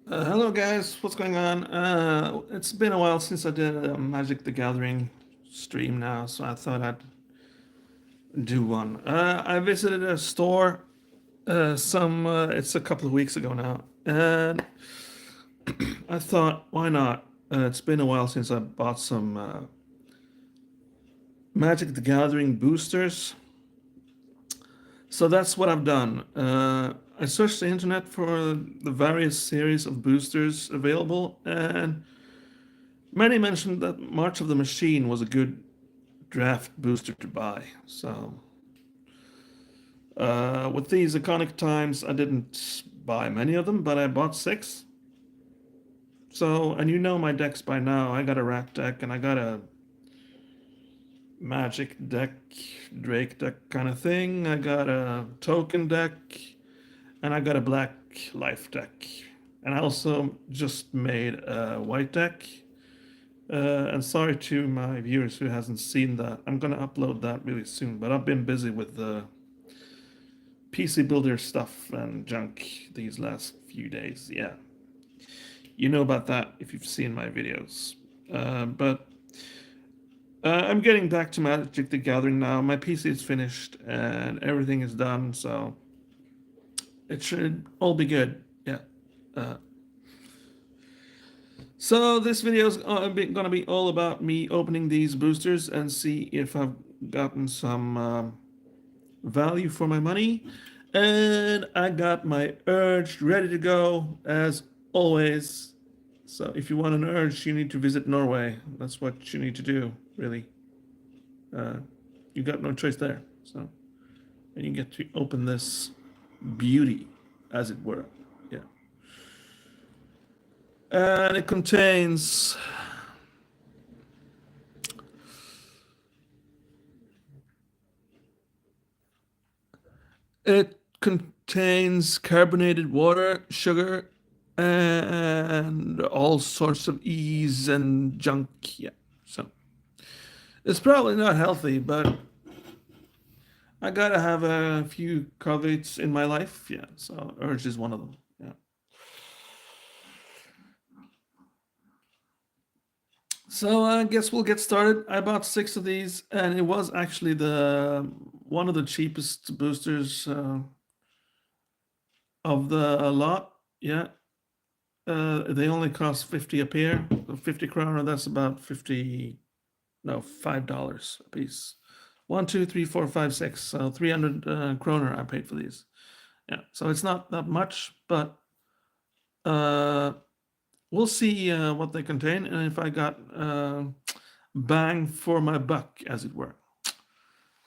Hello guys, what's going on? It's been a while since I did a Magic the Gathering stream now, so I thought I'd do one. I visited a store it's a couple of weeks ago now, and I thought, why not? It's been a while since I bought some Magic the Gathering boosters, so that's what I've done. I searched the internet for the various series of boosters available, and many mentioned that March of the Machine was a good draft booster to buy. So, with these iconic times, I didn't buy many of them, but I bought six. So, and you know my decks by now. I got a rat deck and I got a magic deck, Drake deck kind of thing. I got a token deck and I got a black life deck. And I also just made a white deck. And sorry to my viewers who hasn't seen that. I'm gonna upload that really soon, but I've been busy with the PC Builder stuff and junk these last few days. Yeah, you know about that if you've seen my videos. But I'm getting back to Magic the Gathering now. My PC is finished and everything is done, so it should all be good. Yeah. Uh, so this video is gonna be all about me opening these boosters and see if I've gotten some value for my money. And I got my urge ready to go as always. So if you want an urge, you need to visit Norway. That's what you need to do, really. Uh, you got no choice there. So, and you get to open this beauty, as it were. Yeah. And it contains carbonated water, sugar, and all sorts of E's and junk. Yeah. So it's probably not healthy, but I gotta have a few carbohydrates in my life. Yeah. So urge is one of them. Yeah. So I guess we'll get started. I bought six of these, and it was actually the one of the cheapest boosters of the lot. Yeah. They only cost 50 a pair. 50 kroner, that's about 50, no, $5 a piece. 1, 2, 3, 4, 5, 6. So 300 kroner I paid for these. Yeah, so it's not that much, but we'll see what they contain and if I got bang for my buck, as it were.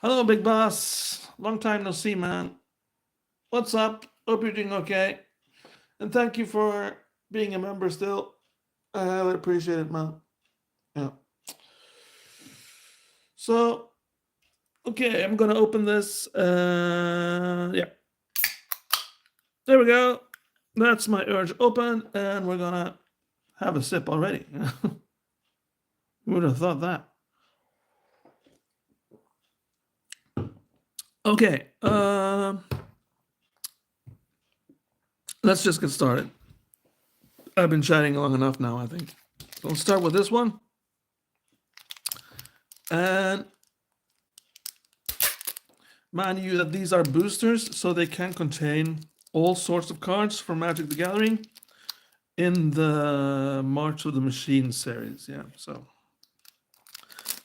Hello, big boss. Long time no see, man. What's up? Hope you're doing okay. And thank you for being a member still. I highly appreciate it, man. Yeah. So, okay, I'm gonna open this. Yeah. There we go. That's my urge open, and we're gonna have a sip already. Who would have thought that? Okay. Let's just get started. I've been chatting long enough now, I think. So let's start with this one. And mind you that these are boosters, so they can contain all sorts of cards from Magic the Gathering in the March of the Machine series. Yeah, so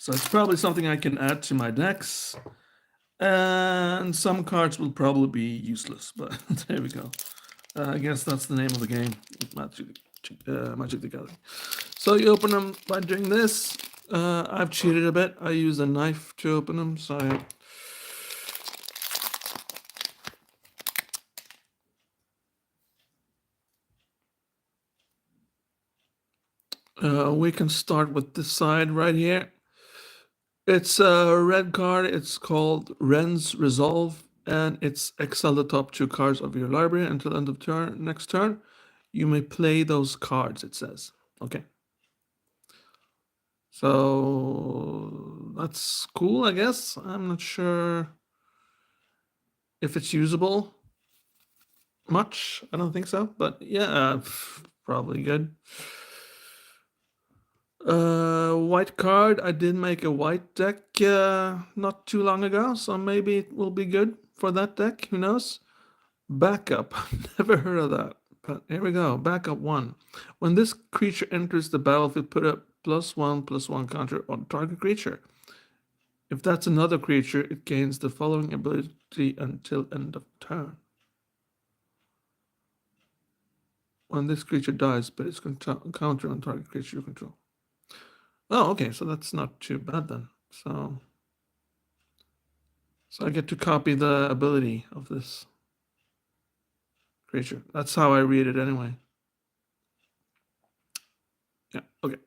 it's probably something I can add to my decks. And some cards will probably be useless, but there we go. I guess that's the name of the game, Magic the Gathering. So you open them by doing this. I've cheated a bit. I use a knife to open them, so we can start with this side right here. It's a red card. It's called Ren's Resolve, and it's exile the top 2 cards of your library until end of turn. Next turn, you may play those cards, it says. Okay. So that's cool, I guess. I'm not sure if it's usable much. I don't think so, but yeah, probably good. White card. I did make a white deck not too long ago, so maybe it will be good for that deck. Who knows? Backup. Never heard of that. But here we go. Backup 1. When this creature enters the battlefield, put a +1/+1 counter on target creature. If that's another creature, it gains the following ability until end of turn. When this creature dies, but it's counter on target creature you control. Oh, okay, so that's not too bad then. So I get to copy the ability of this creature. That's how I read it anyway. Yeah, okay.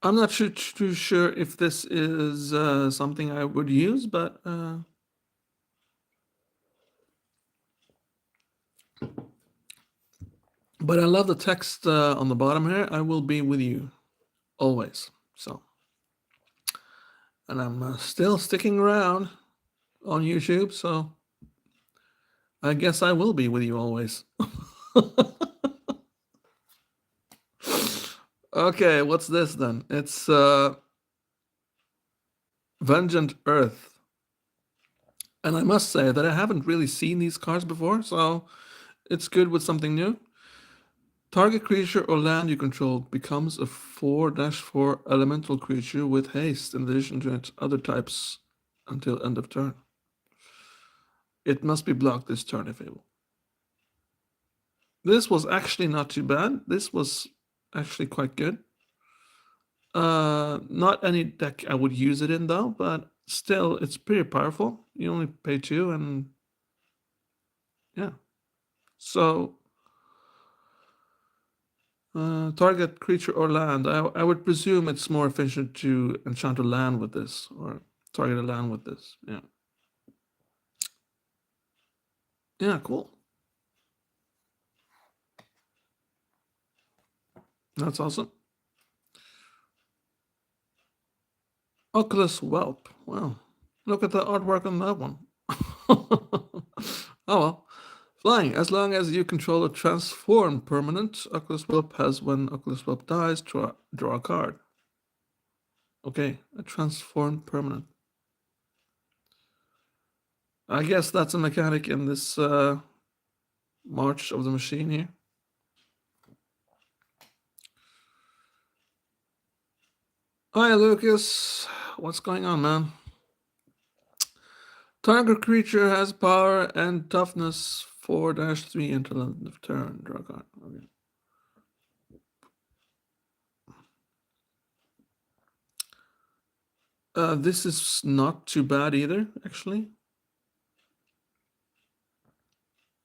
I'm not too sure if this is something I would use, but I love the text on the bottom here. I will be with you always. So, and I'm still sticking around on YouTube, so I guess I will be with you always. Okay, what's this then? It's Vengeant Earth. And I must say that I haven't really seen these cards before, so it's good with something new. Target creature or land you control becomes a 4/4 elemental creature with haste in addition to its other types until end of turn. It must be blocked this turn if able. This was actually not too bad. This was actually quite good. Not any deck I would use it in though, but still it's pretty powerful. You only pay 2 and yeah. So target creature or land. I would presume it's more efficient to enchant a land with this or target a land with this. Yeah. Yeah, cool. That's awesome. Oculus Whelp. Wow. Look at the artwork on that one. Oh well. Flying. As long as you control a transform permanent, Oculus Whelp has when Oculus Whelp dies, draw a card. Okay, a transform permanent. I guess that's a mechanic in this March of the Machine here. Hi, Lucas. What's going on, man? Target creature has power and toughness 4/3 until end of turn. Draw a card. Okay. This is not too bad either, actually.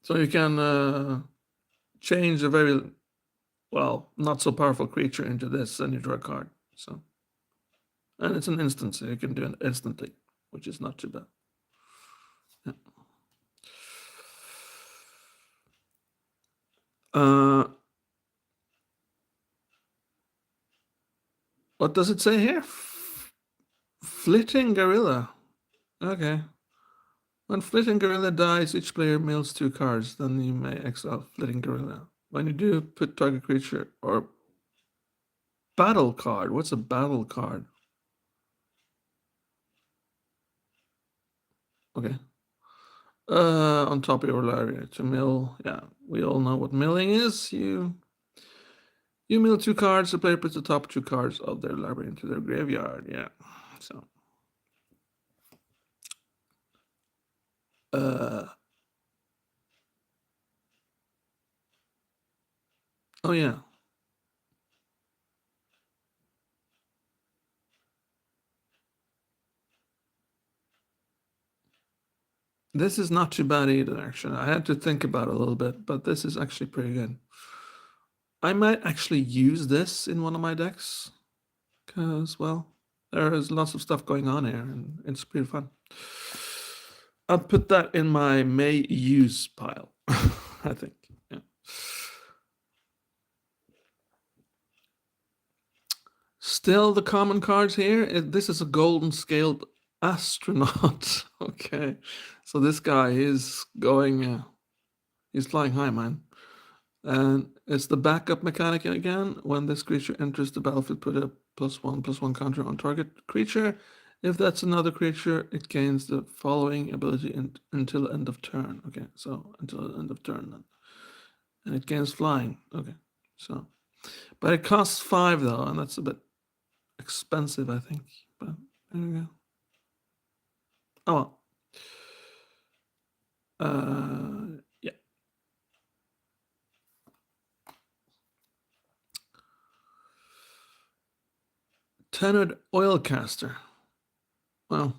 So you can change a very, well, not so powerful creature into this and you draw a card. So, and it's an instant, so you can do it instantly, which is not too bad. Yeah. What does it say here? Flitting Gorilla. Okay. When Flitting Gorilla dies, each player mills 2 cards. Then you may exile Flitting Gorilla. When you do, put target creature or battle card. What's a battle card? Okay. On top of your library to mill. Yeah, we all know what milling is. You mill 2 cards. The player puts the top 2 cards of their library into their graveyard. Yeah. So. Oh yeah. This is not too bad either, actually. I had to think about it a little bit, but this is actually pretty good. I might actually use this in one of my decks, because, well, there is lots of stuff going on here, and it's pretty fun. I'll put that in my may use pile, I think. Yeah. Still the common cards here. This is a golden scaled astronaut. Okay, so this guy is going. He's flying high, man. And it's the backup mechanic again. When this creature enters the battlefield, put a +1/+1 counter on target creature. If that's another creature, it gains the following ability until end of turn. Okay, so until the end of turn then. And it gains flying. Okay, so. But it costs 5 though, and that's a bit expensive, I think. But there we go. Oh well. Yeah. Tenured Oilcaster. Well,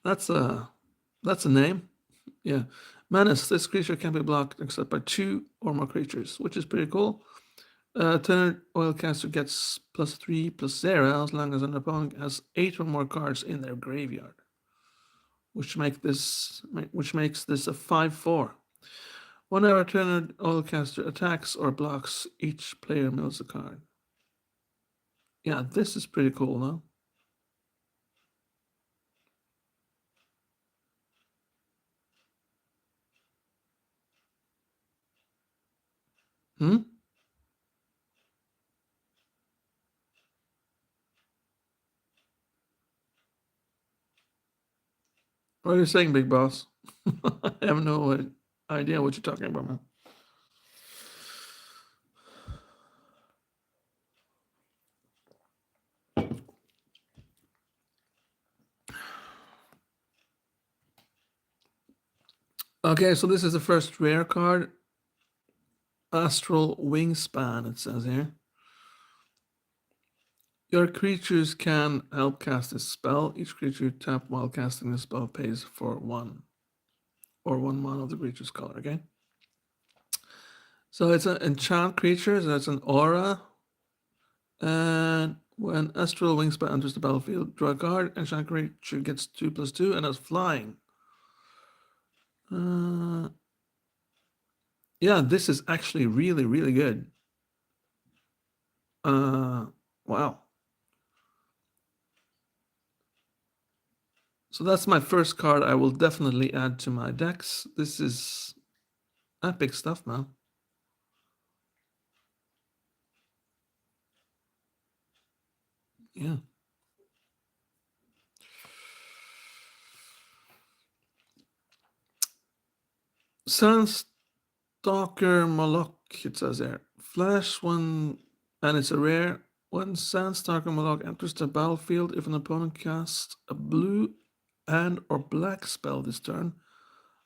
that's a name. Yeah. Menace. This creature can be blocked except by 2 or more creatures, which is pretty cool. Tenured Oilcaster gets +3/+0 as long as an opponent has 8 or more cards in their graveyard, which makes this a 5/4. Whenever Tenured Oilcaster attacks or blocks, each player mills a card. Yeah, this is pretty cool, no? Hmm? What are you saying, Big Boss? I have no idea what you're talking about, man. Okay, so this is the first rare card. Astral Wingspan, it says here. Your creatures can help cast this spell. Each creature you tap while casting the spell pays for 1 or 1 mana of the creature's color, okay? So it's an enchant creature, so it's an aura. And when Astral Wingspan enters the battlefield, draw a card. Enchant creature gets 2/2 and has flying. Yeah, this is actually really, really good. Wow. So that's my first card I will definitely add to my decks. This is epic stuff, man. Yeah. Sandstalker Moloch, it says there. Flash when, and it's a rare. When Sandstalker Moloch enters the battlefield, if an opponent casts a blue and or black spell this turn,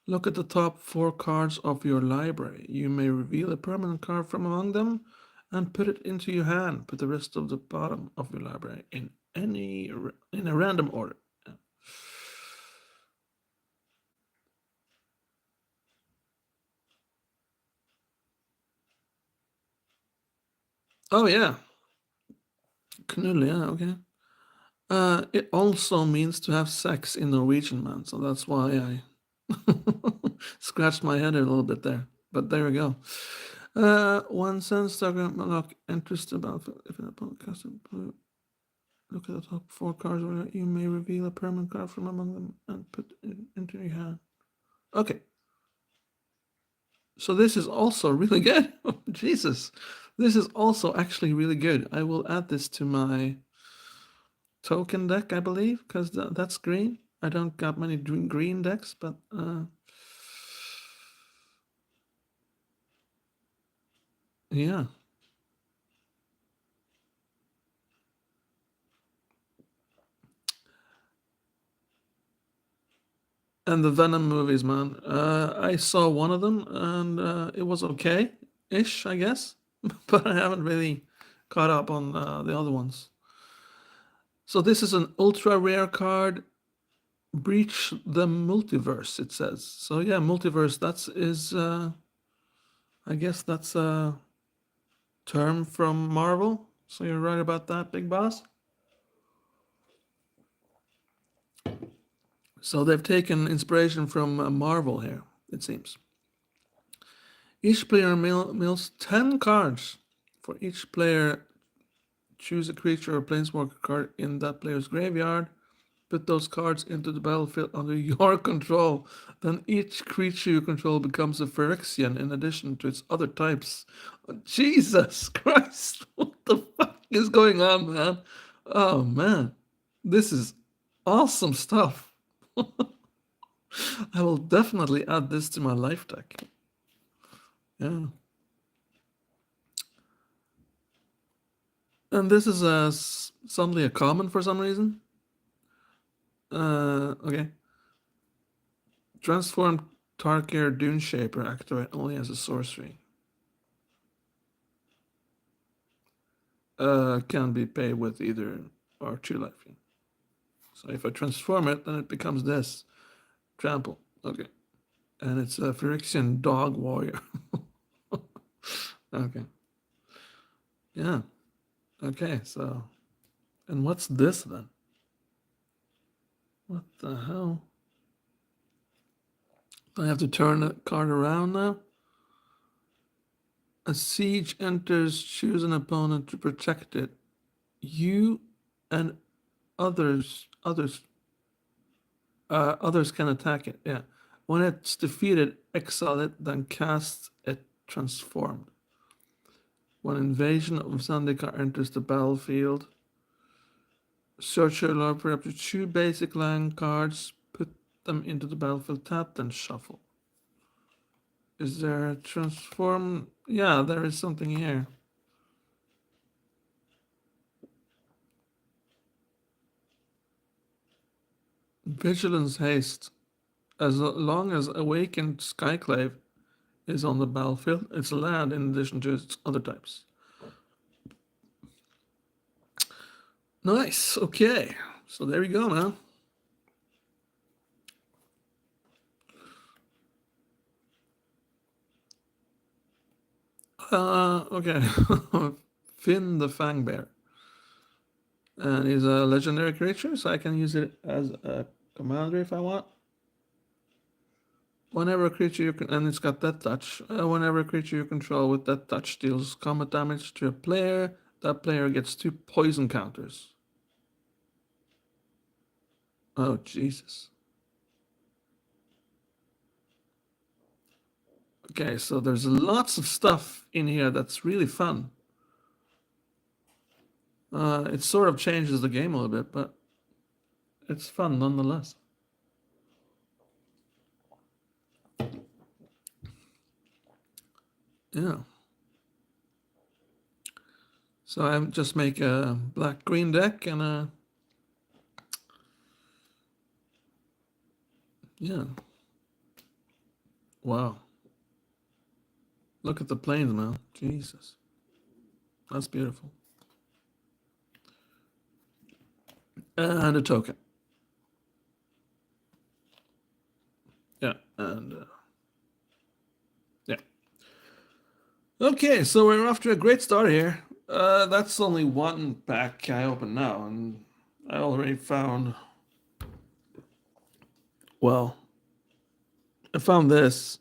look at the top 4 cards of your library. You may reveal a permanent card from among them and put it into your hand. Put the rest of the bottom of your library in a random order. Oh yeah, knull, yeah, okay. It also means to have sex in Norwegian, man. So that's why I scratched my head a little bit there. But there we go. One Sandstalker Moloch enters the battlefield. If an opponent casts a blue, look at the top 4 cards. You may reveal a permanent card from among them and put it into your hand. Okay. So this is also really good. Jesus. This is also actually really good. I will add this to my token deck, I believe, because that's green. I don't got many green decks, but yeah. And the Venom movies, man. I saw one of them, and it was okay-ish, I guess. But I haven't really caught up on the other ones. So this is an ultra rare card. Breach the multiverse, it says. So yeah, multiverse. I guess that's a term from Marvel. So you're right about that, Big Boss. So they've taken inspiration from Marvel here, it seems. Each player mills 10 cards. For each player, choose a creature or planeswalker card in that player's graveyard. Put those cards into the battlefield under your control. Then each creature you control becomes a Phyrexian in addition to its other types. Jesus Christ! What the fuck is going on, man? Oh man, this is awesome stuff. I will definitely add this to my life deck. Yeah. And this is suddenly a common for some reason. Okay. Transform Tarkir Dune Shaper activate only as a sorcery. Can be paid with either or 2 life. So if I transform it, then it becomes this. Trample. Okay. And it's a Phyrexian Dog Warrior. Okay. Yeah. Okay, so. And what's this then? What the hell? I have to turn the card around now? A siege enters, choose an opponent to protect it. You and others can attack it. Yeah. When it's defeated, exile it, then cast it transformed. When Invasion of Zendikar enters the battlefield, search your library up to 2 basic land cards, put them into the battlefield, tap, then shuffle. Is there a transform? Yeah, there is something here. Vigilance Haste. As long as Awakened Skyclave is on the battlefield, it's land in addition to its other types. Nice. Okay. So there you go, man. Okay. Finn the Fangbear. And he's a legendary creature, so I can use it as a commander if I want. Whenever a creature you can, and it's got that touch. Whenever a creature you control with that touch deals combat damage to a player, that player gets 2 poison counters. Oh, Jesus. Okay, so there's lots of stuff in here that's really fun. It sort of changes the game a little bit, but it's fun nonetheless. Yeah. So I just make a black-green deck and a... Yeah. Wow. Look at the planes, man. Jesus. That's beautiful. And a token. Yeah, and... yeah. Okay, so we're off to a great start here. That's only one pack I open now, and I already found... Well, I found this.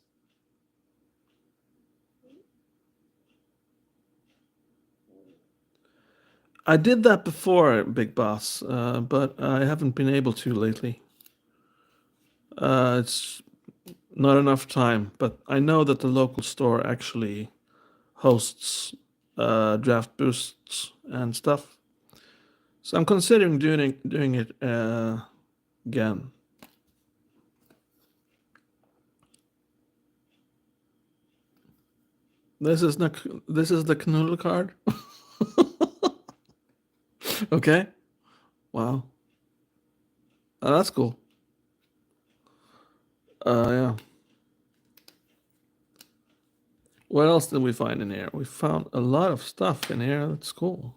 I did that before, Big Boss, but I haven't been able to lately. It's not enough time, but I know that the local store actually hosts draft boosts and stuff. So I'm considering doing it again. This is the Knull card. Okay. Wow. That's cool. Yeah. What else did we find in here? We found a lot of stuff in here. That's cool.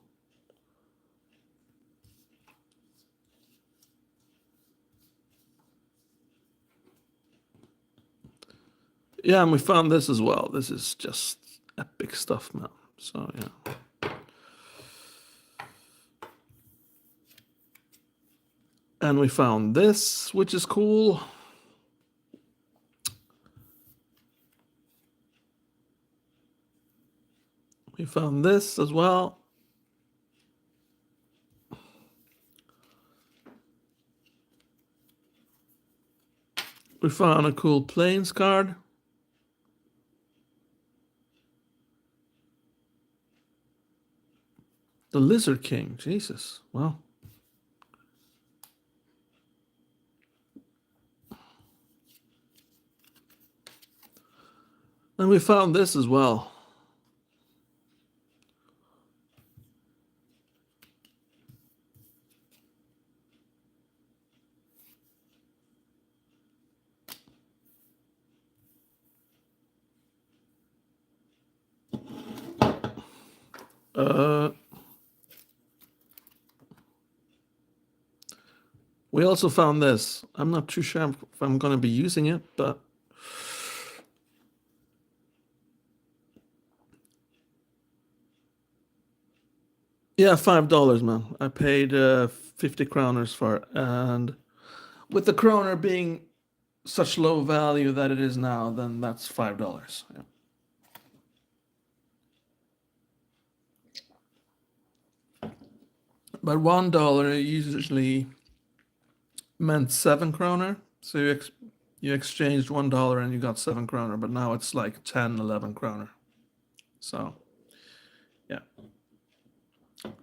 Yeah, and we found this as well. This is just epic stuff, man. So, yeah. And we found this, which is cool. We found this as well. We found a cool planes card. The Lizard King. Jesus. Wow. And we found this as well. We also found this. I'm not too sure if I'm going to be using it, but yeah, $5, man. I paid 50 kroners for it, and with the kroner being such low value that it is now, then that's $5. Yeah. But $1 usually meant 7 kroner. So you exchanged $1 and you got 7 kroner, but now it's like 10, 11 kroner. So yeah.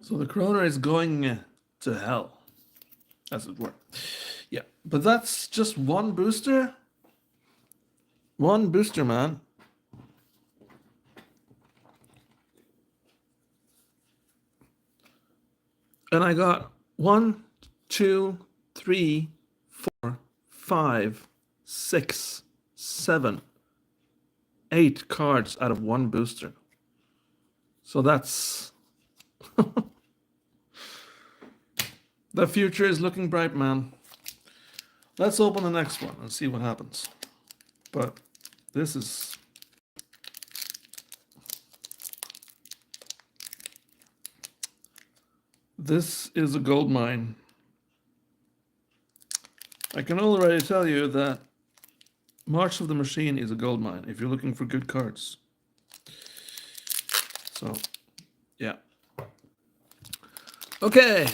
So the kroner is going to hell, as it were. Yeah, but that's just one booster. One booster, man. And I got 1, 2, 3, 4, 5, 6, 7, 8 cards out of one booster. So that's the future is looking bright, man. Let's open the next one and see what happens. But this is a gold mine. I can already tell you that March of the Machine is a gold mine if you're looking for good cards. So, yeah. Okay.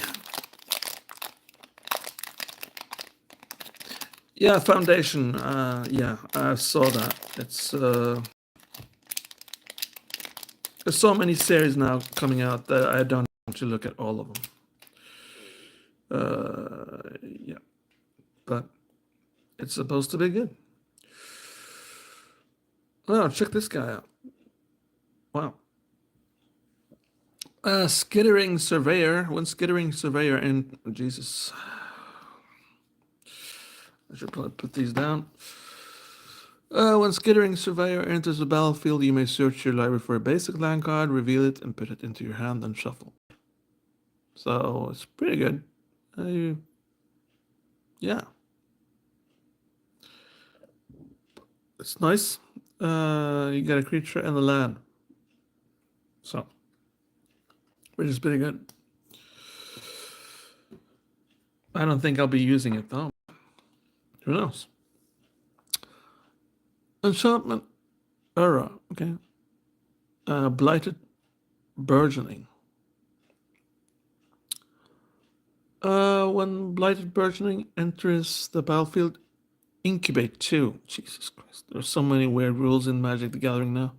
Yeah, Foundation. Yeah, I saw that. It's there's so many series now coming out that I don't want to look at all of them. Yeah, but it's supposed to be good. Oh, check this guy out. Wow. Skittering Surveyor. When Skittering Surveyor in Jesus. I should probably put these down. When Skittering Surveyor enters the battlefield, you may search your library for a basic land card, reveal it, and put it into your hand, and shuffle. So it's pretty good. Yeah. It's nice. You get a creature and a land. So, which is pretty good. I don't think I'll be using it though. Who knows? Enchantment Era. Okay. Blighted Burgeoning. When Blighted Burgeoning enters the battlefield, incubate 2. Jesus Christ. There's so many weird rules in Magic the Gathering now.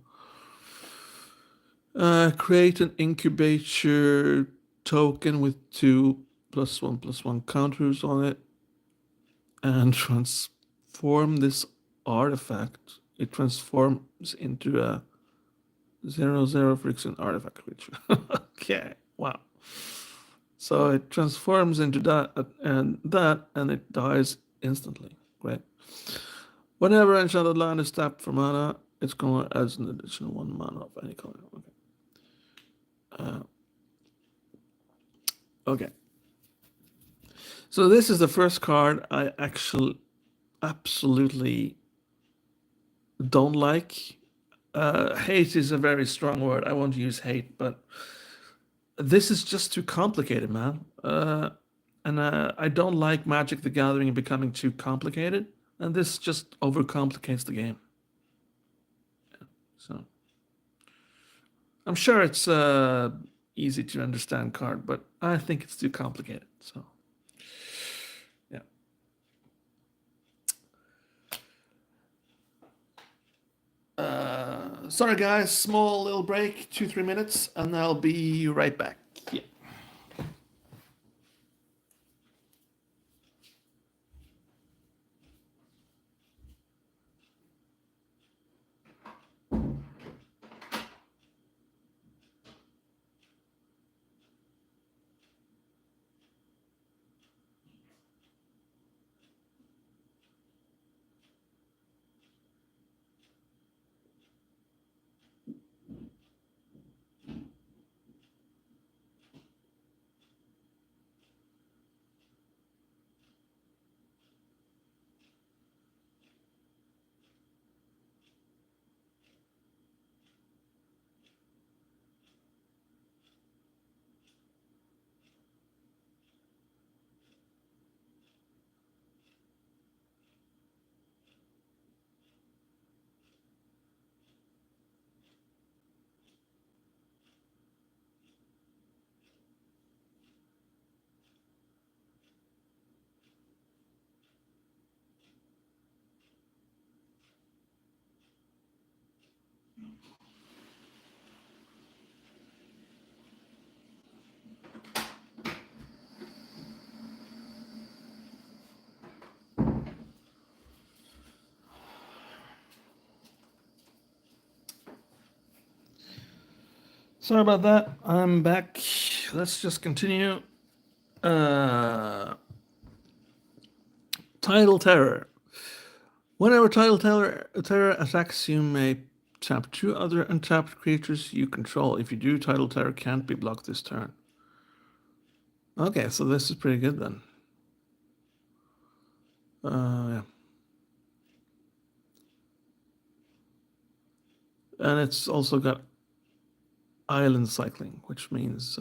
Create an incubator token with 2+1/+1 counters on it and transform this artifact. It transforms into a 0/0 friction artifact creature. Okay, wow. So it transforms into that, and it dies instantly. Great. Whenever enchanted land is tapped for mana, it's going to add an additional 1 mana of any color. Okay. Okay. So this is the first card I actually absolutely don't like. Hate is a very strong word. I won't use hate, but this is just too complicated, man. And I don't like Magic the Gathering becoming too complicated, and this just overcomplicates the game. So I'm sure it's easy to understand card, but I think it's too complicated. So yeah. Sorry, guys. Small little break, 2-3 minutes, and I'll be right back. Yeah. Sorry about that. I'm back. Let's just continue. Uh, Tidal Terror. Whenever Terror attacks, you may tap 2 other untapped creatures you control. If you do, Tidal Terror can't be blocked this turn. Okay, so this is pretty good then. Yeah. And it's also got island cycling, which means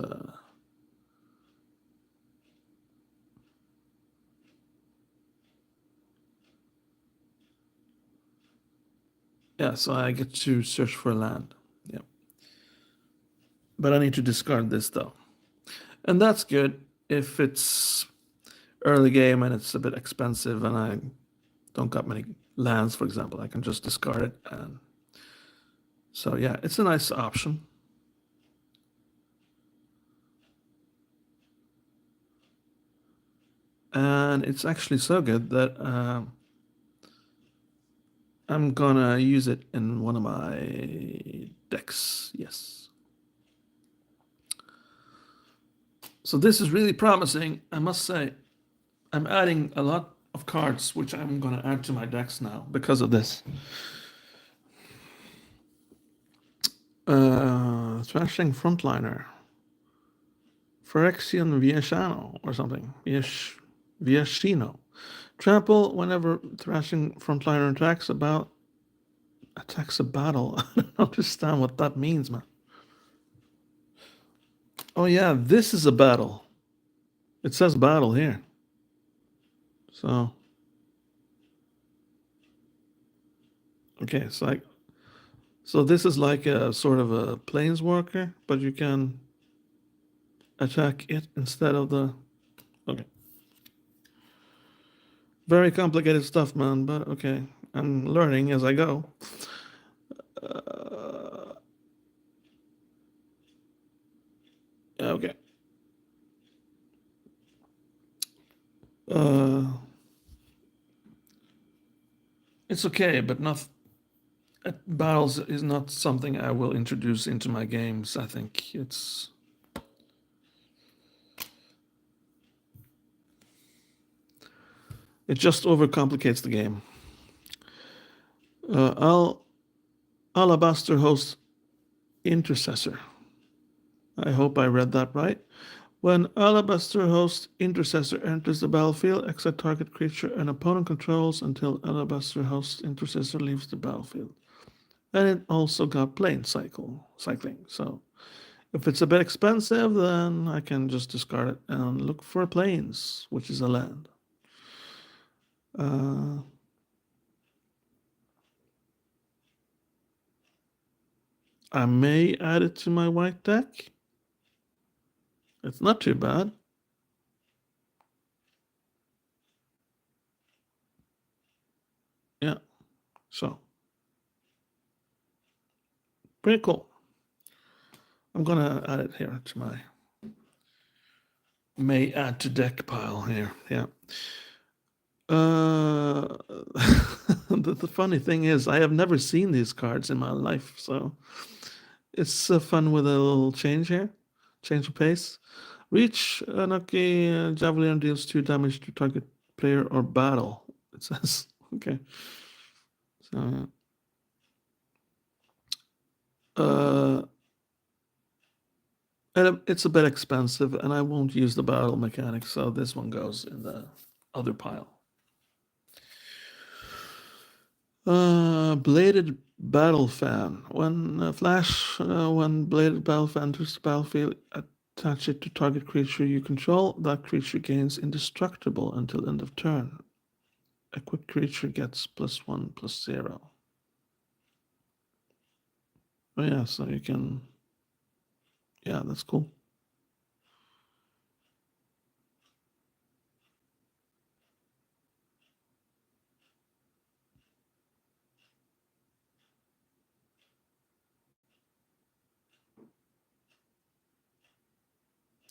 yeah, so I get to search for land. Yeah. But I need to discard this though. And that's good if it's early game and it's a bit expensive and I don't got many lands, for example. I can just discard it. And so yeah, it's a nice option. And it's actually so good that I'm gonna use it in one of my decks. Yes. So this is really promising, I must say. I'm adding a lot of cards, which I'm gonna add to my decks now because of this. Thrashing Frontliner. Phyrexian Viashano or something. Viashino. Trample whenever Thrashing Frontliner attacks a battle. I don't understand what that means, man. Oh yeah, this is a battle. It says battle here. So okay, so this is like a sort of a planeswalker, but you can attack it instead of the okay. Very complicated stuff, man, but okay. I'm learning as I go. Okay. Uh, it's okay, but not battles is not something I will introduce into my games. I think it just overcomplicates the game. Alabaster host intercessor. I hope I read that right. When Alabaster host intercessor enters the battlefield, exile target creature an opponent controls until Alabaster host intercessor leaves the battlefield. And it also got cycling. So if it's a bit expensive, then I can just discard it and look for plains, which is a land. I may add it to my white deck. It's not too bad. Yeah. So Pretty cool. I'm gonna add it here to my may add to deck pile here. Yeah. The funny thing is, I have never seen these cards in my life, so it's fun with a little change here, change of pace. Reach Anaki Javelin deals 2 damage to target player or battle. It says okay. So and it's a bit expensive, and I won't use the battle mechanic, so this one goes in the other pile. Bladed Battle Fan. When when Bladed Battle Fan enters the battlefield, attach it to target creature you control. That creature gains indestructible until end of turn. Equipped creature gets +1/+0. Oh yeah, so you can. Yeah, that's cool.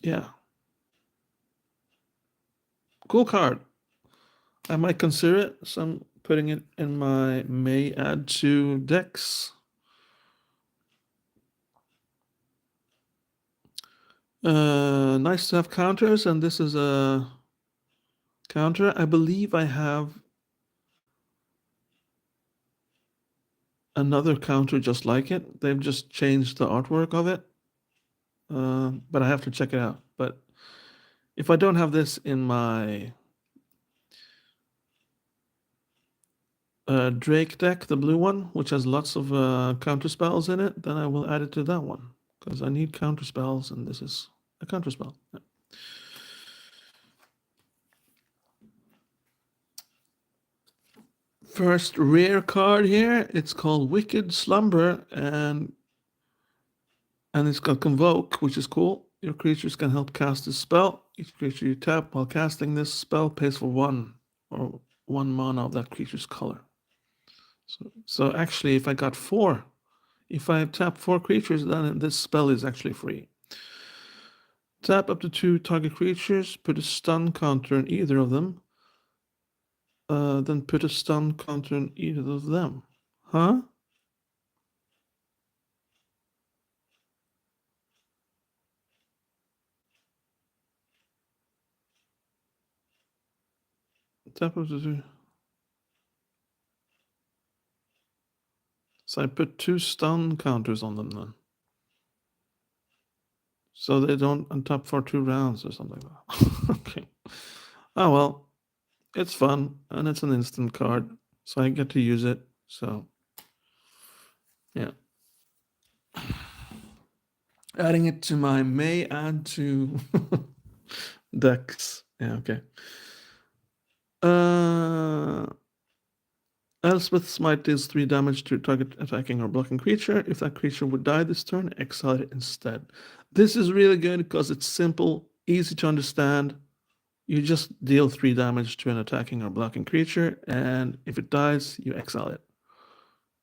Yeah, cool card. I might consider it. So I'm putting it in my may add to decks. Nice to have counters, and this is a counter. I believe I have another counter just like it. They've just changed the artwork of it, but I have to check it out. But if I don't have this in my Drake deck, the blue one, which has lots of counter spells in it, then I will add it to that one because I need counter spells, and this is a counter spell. Yeah. First rare card here. It's called Wicked Slumber, and it's got Convoke, which is cool. Your creatures can help cast this spell. Each creature you tap while casting this spell pays for 1 or 1 mana of that creature's color. So actually, if I got 4, if I tap 4 creatures, then this spell is actually free. Tap up to 2 target creatures, put a stun counter on either of them. Then put a stun counter on either of them. Huh? Tap up to 2. So I put 2 stun counters on them then. So they don't untap for 2 rounds or something like that. Okay. Oh well, it's fun and it's an instant card, so I get to use it. So yeah. Adding it to my may add to decks. Yeah, okay. Elspeth's Smite deals 3 damage to target attacking or blocking creature. If that creature would die this turn, exile it instead. This is really good because it's simple, easy to understand. You just deal 3 damage to an attacking or blocking creature, and if it dies, you exile it.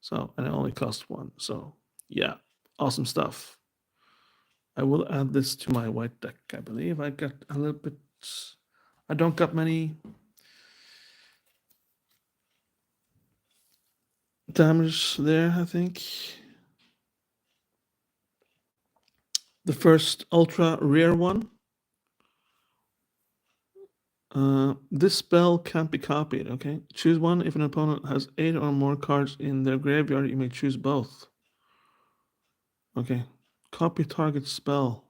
So, and it only costs 1. So, yeah, awesome stuff. I will add this to my white deck, I believe. I got a little bit. I don't got many damage there, I think. The first ultra rare one. This spell can't be copied, okay? Choose one. If an opponent has 8 or more cards in their graveyard, you may choose both. Okay. Copy target spell.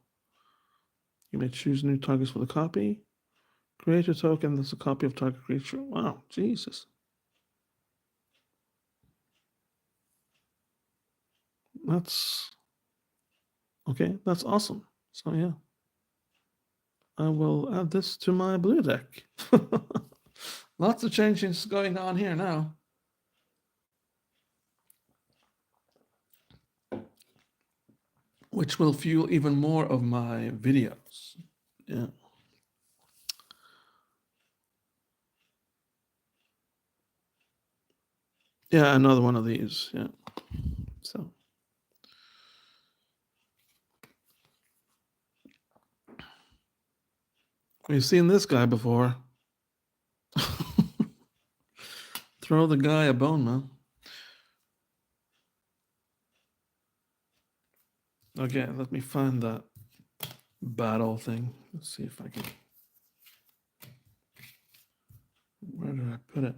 You may choose new targets for the copy. Create a token that's a copy of target creature. Wow, Jesus. That's okay, that's awesome. So yeah. I will add this to my blue deck. Lots of changes going on here now. Which will fuel even more of my videos. Yeah. Yeah, another one of these. Yeah. So We've seen this guy before. Throw the guy a bone, man. Okay, let me find that battle thing. Let's see if I can. Where did I put it?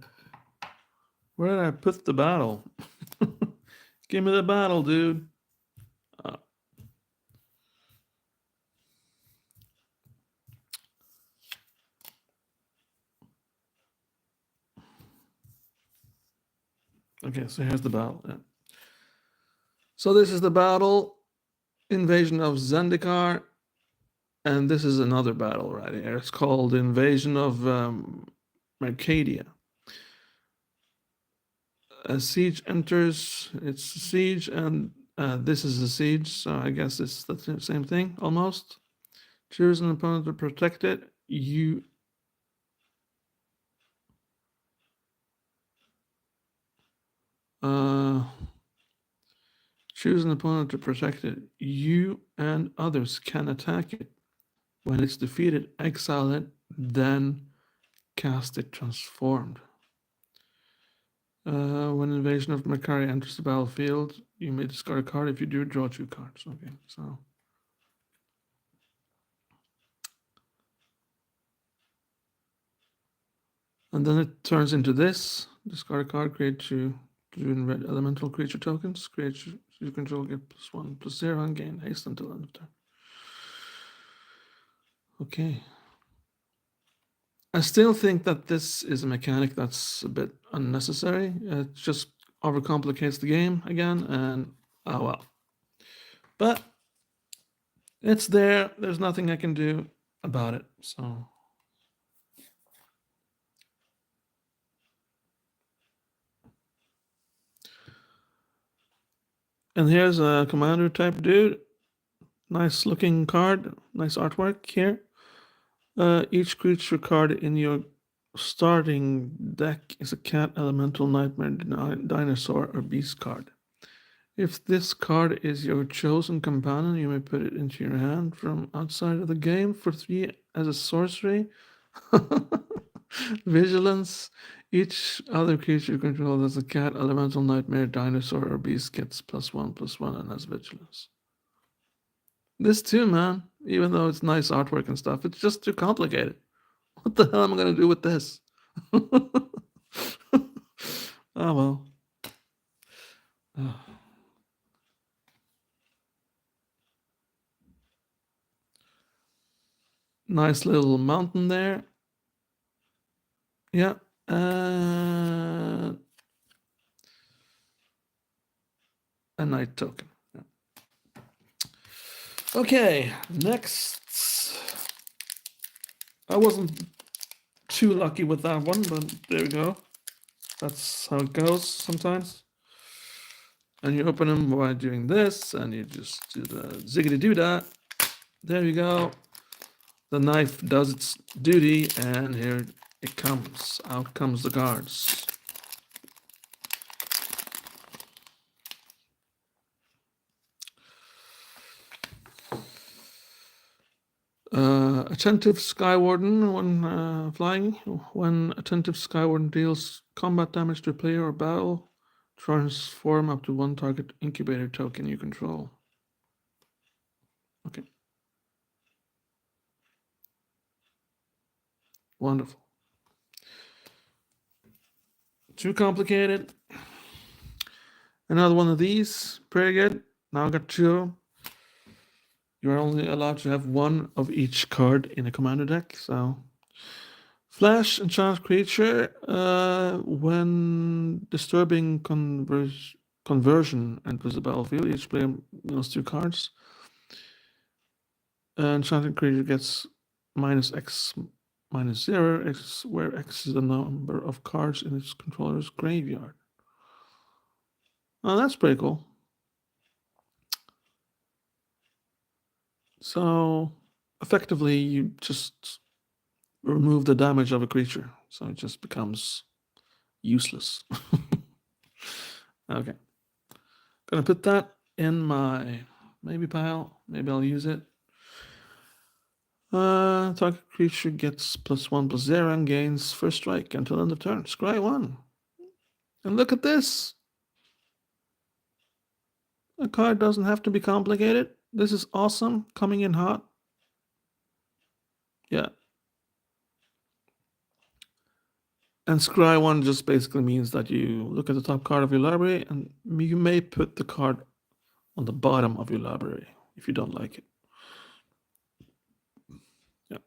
Where did I put the battle? Give me the battle, dude. Okay, so here's the battle. Yeah. So this is the battle, invasion of Zendikar, and this is another battle right here. It's called invasion of Mercadia. A siege enters. It's a siege, and this is a siege. So I guess it's the same thing almost. Choose an opponent to protect it. You choose an opponent to protect it. You and others can attack it. When it's defeated, exile it, then cast it transformed. When invasion of Mercaria enters the battlefield, you may discard a card. If you do, draw 2 cards. Okay, so. And then it turns into this. Discard a card, create 2 blue and red elemental creature tokens. Creature you control get +1/+0 and gain haste until end of turn. Okay. I still think that this is a mechanic that's a bit unnecessary. It just overcomplicates the game again, and oh well. But it's there. There's nothing I can do about it. So. And here's a commander type dude. Nice looking card. Nice artwork here. Each creature card in your starting deck is a cat, elemental, nightmare, dinosaur, or beast card. If this card is your chosen companion, you may put it into your hand from outside of the game for 3 as a sorcery. Vigilance. Each other creature you control as a cat, elemental, nightmare, dinosaur, or beast gets +1/+1 and has vigilance. This too, man, even though it's nice artwork and stuff, it's just too complicated. What the hell am I going to do with this? Oh, well. Oh. Nice little mountain there. Yeah. A night token. Yeah. Okay, next. I wasn't too lucky with that one, but there we go. That's how it goes sometimes. And you open them by doing this, and you just do the ziggity-doo-dah. There you go. The knife does its duty, and here it comes. Out comes the cards. Attentive Skywarden when flying. When Attentive Skywarden deals combat damage to a player or battle, transform up to 1 target incubator token you control. Okay. Wonderful. Too complicated. Another one of these. Pretty good. Now I got 2. You're only allowed to have 1 of each card in a commander deck, so. Flash enchant creature. When disturbing conversion enters the battlefield, each player deals 2 cards. Enchanted creature gets -X -0, X, where X is the number of cards in its controller's graveyard. Oh, that's pretty cool. So effectively, you just remove the damage of a creature, so it just becomes useless. Okay. Gonna put that in my maybe pile. Maybe I'll use it. Target creature gets +1/+0 and gains first strike until end of turn. Scry 1. And look at this. A card doesn't have to be complicated. This is awesome. Coming in hot. Yeah. And scry 1 just basically means that you look at the top card of your library and you may put the card on the bottom of your library if you don't like it. Yeah.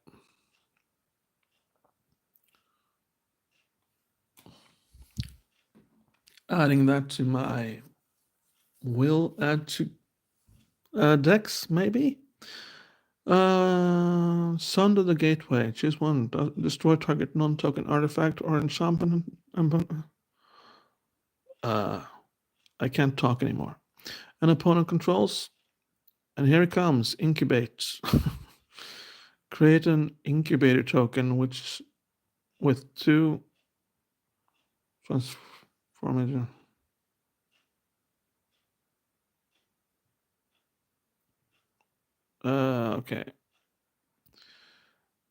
Adding that to my will add to decks, maybe? Sunder the Gateway. Choose one. Destroy target non-token artifact or enchantment. I can't talk anymore. An opponent controls. And here it comes. Incubate. Create an incubator token which with 2 transformation. Okay.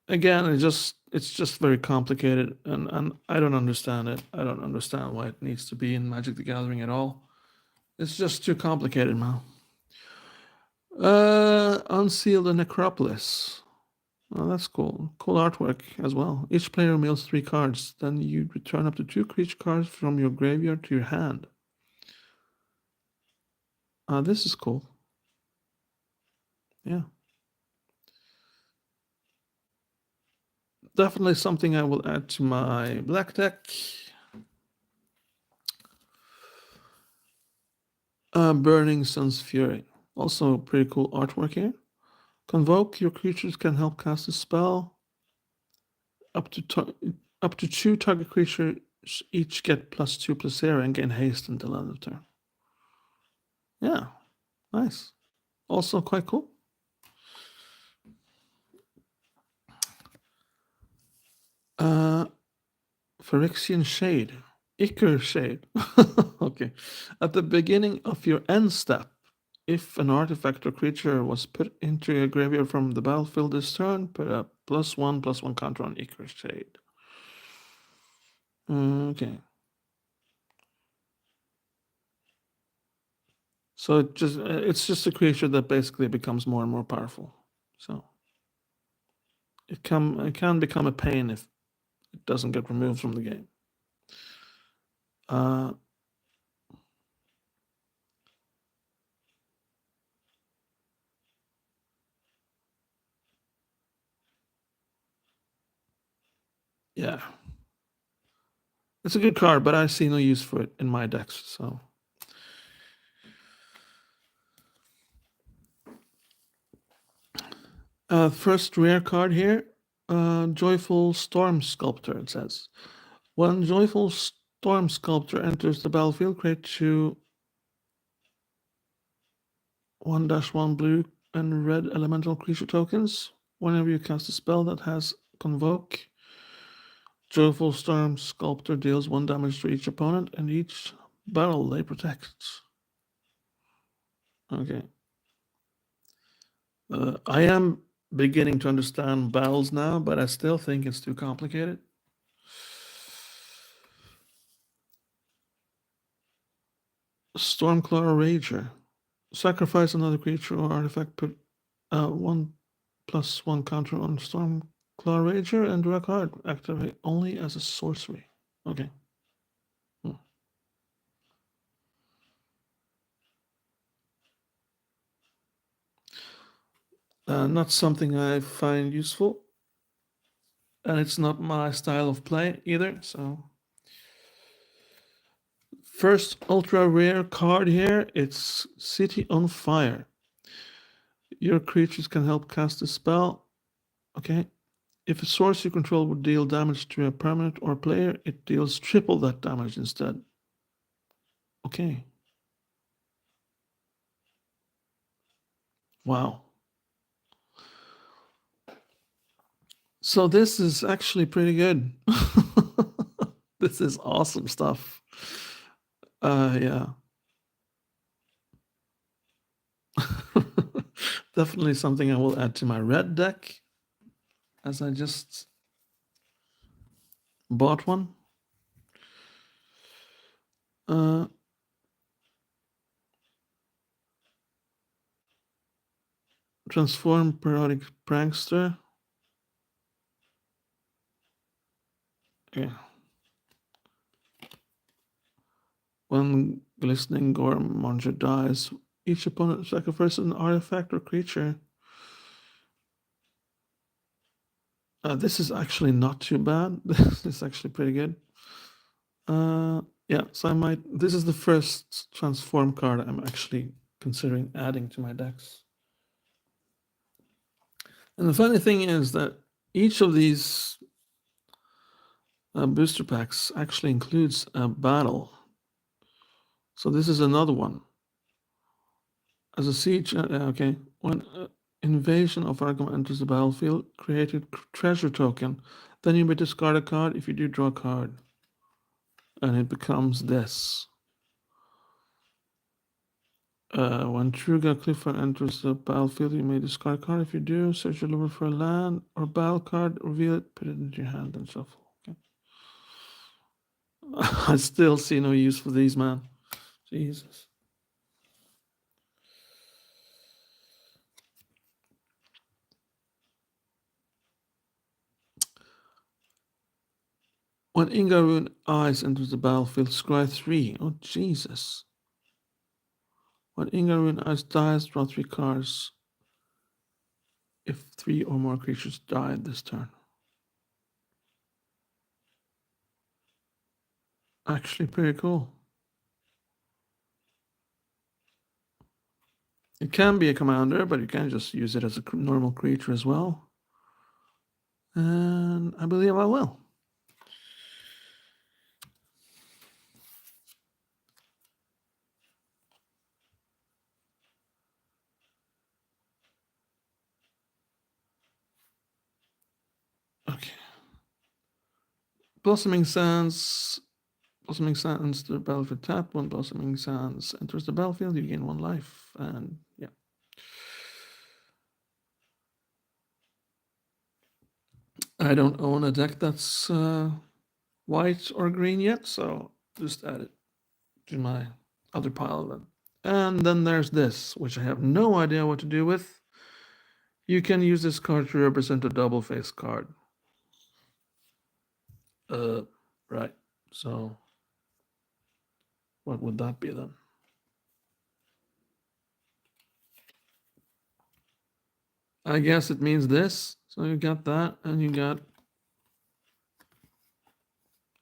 Again, it's just very complicated, and I don't understand it. I don't understand why it needs to be in Magic the Gathering at all. It's just too complicated, man. Unseal the Necropolis. Oh, that's cool. Cool artwork as well. Each player mills 3 cards. Then you return up to 2 creature cards from your graveyard to your hand. This is cool. Yeah. Definitely something I will add to my black deck. Burning Sun's Fury. Also pretty cool artwork here. Convoke, your creatures can help cast a spell. Up to 2 target creatures each get +2/+0 and gain haste until end of turn. Yeah, nice. Also quite cool. Phyrexian Shade. Ichor Shade. Okay. At the beginning of your end step, if an artifact or creature was put into your graveyard from the battlefield this turn, put a +1/+1 counter on Ichor Shade. Okay. So it's just a creature that basically becomes more and more powerful. So it can become a pain if it doesn't get removed from the game. Yeah. It's a good card, but I see no use for it in my decks, so. First rare card here, Joyful Storm Sculptor, it says. When Joyful Storm Sculptor enters the battlefield, create 2 1/1 blue and red elemental creature tokens. Whenever you cast a spell that has Convoke, Joyful Storm Sculptor deals 1 damage to each opponent and each battle they protect. Okay. I am beginning to understand battles now, but I still think it's too complicated. Stormclaw Rager. Sacrifice another creature or artifact, put 1/1 counter on Stormclaw Rager and draw a card. Activate only as a sorcery. Okay. Not something I find useful. And it's not my style of play either, so. First ultra rare card here, it's City on Fire. Your creatures can help cast a spell. Okay. If a source you control would deal damage to a permanent or player, it deals triple that damage instead. Okay. Wow. So this is actually pretty good. This is awesome stuff. Yeah. Definitely something I will add to my red deck. as I just bought one. Transform periodic prankster. Okay. When glistening gore monster dies, each opponent sacrifices an artifact or creature. This is actually not too bad. This is actually pretty good. Yeah, so I might. This is the first transform card I'm actually considering adding to my decks. And the funny thing is that each of these booster packs actually includes a battle. So this is another one. As a siege, okay. When invasion of Arkham enters the battlefield, create a treasure token. Then you may discard a card. If you do, draw a card. And it becomes this. When Truga Clifford enters the battlefield, you may discard a card. If you do, search your library for a land or battle card, reveal it, put it into your hand, and shuffle. Okay. I still see no use for these, man. Jesus. When Ingarun Eyes enters the battlefield, scry 3. Oh, Jesus. When Ingarun Eyes dies, draw 3 cards. If 3 or more creatures die this turn. Actually, pretty cool. It can be a commander, but you can just use it as a normal creature as well. And I believe I will. Okay. Blossoming Sands. Blossoming Sands to the battlefield tap. When Blossoming Sands enters the battlefield, you gain 1 life. And yeah. I don't own a deck that's white or green yet, so just add it to my other pile then. And then there's this, which I have no idea what to do with. You can use this card to represent a double face card. Right. So what would that be then? I guess it means this. So you got that, and you got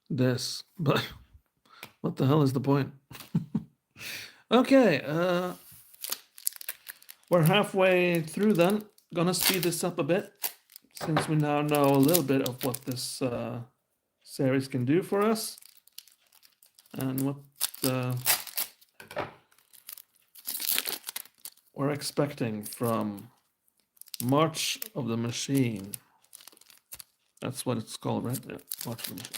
this. But what the hell is the point? Okay, we're halfway through then. Gonna speed this up a bit, since we now know a little bit of what this series can do for us, and what we're expecting from March of the Machine. That's what it's called, right? Yeah, March of the Machine.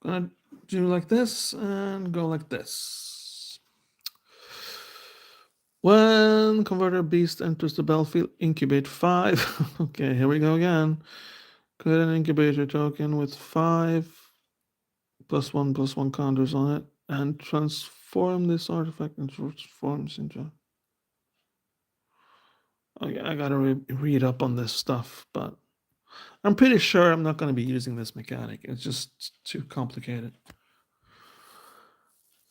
Gonna do like this and go like this. When Converter Beast enters the battlefield, incubate 5. Okay, here we go again. Create an incubator token with 5 +1/+1 counters on it, and transform this artifact and transforms into. Okay, I gotta read up on this stuff, but I'm pretty sure I'm not going to be using this mechanic. It's just too complicated.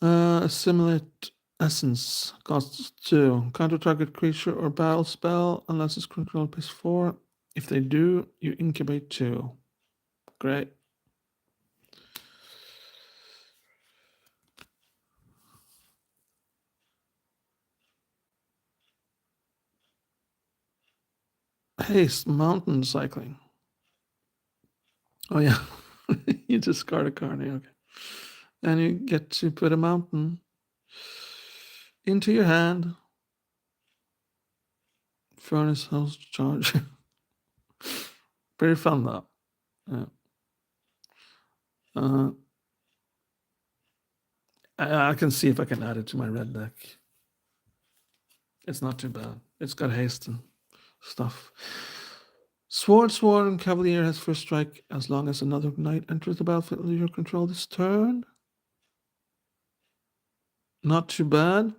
Assimilate Essence costs 2. Counter target creature or battle spell unless it's control pays 4. If they do, you incubate 2. Great. Haste mountain cycling. Oh yeah, you discard a card. Okay, and you get to put a mountain into your hand. Furnace house charge. Very fun though. Yeah. I can see if I can add it to my red deck. It's not too bad. It's got haste and stuff. Sword and Cavalier has first strike as long as another knight enters the battlefield under your control this turn. Not too bad.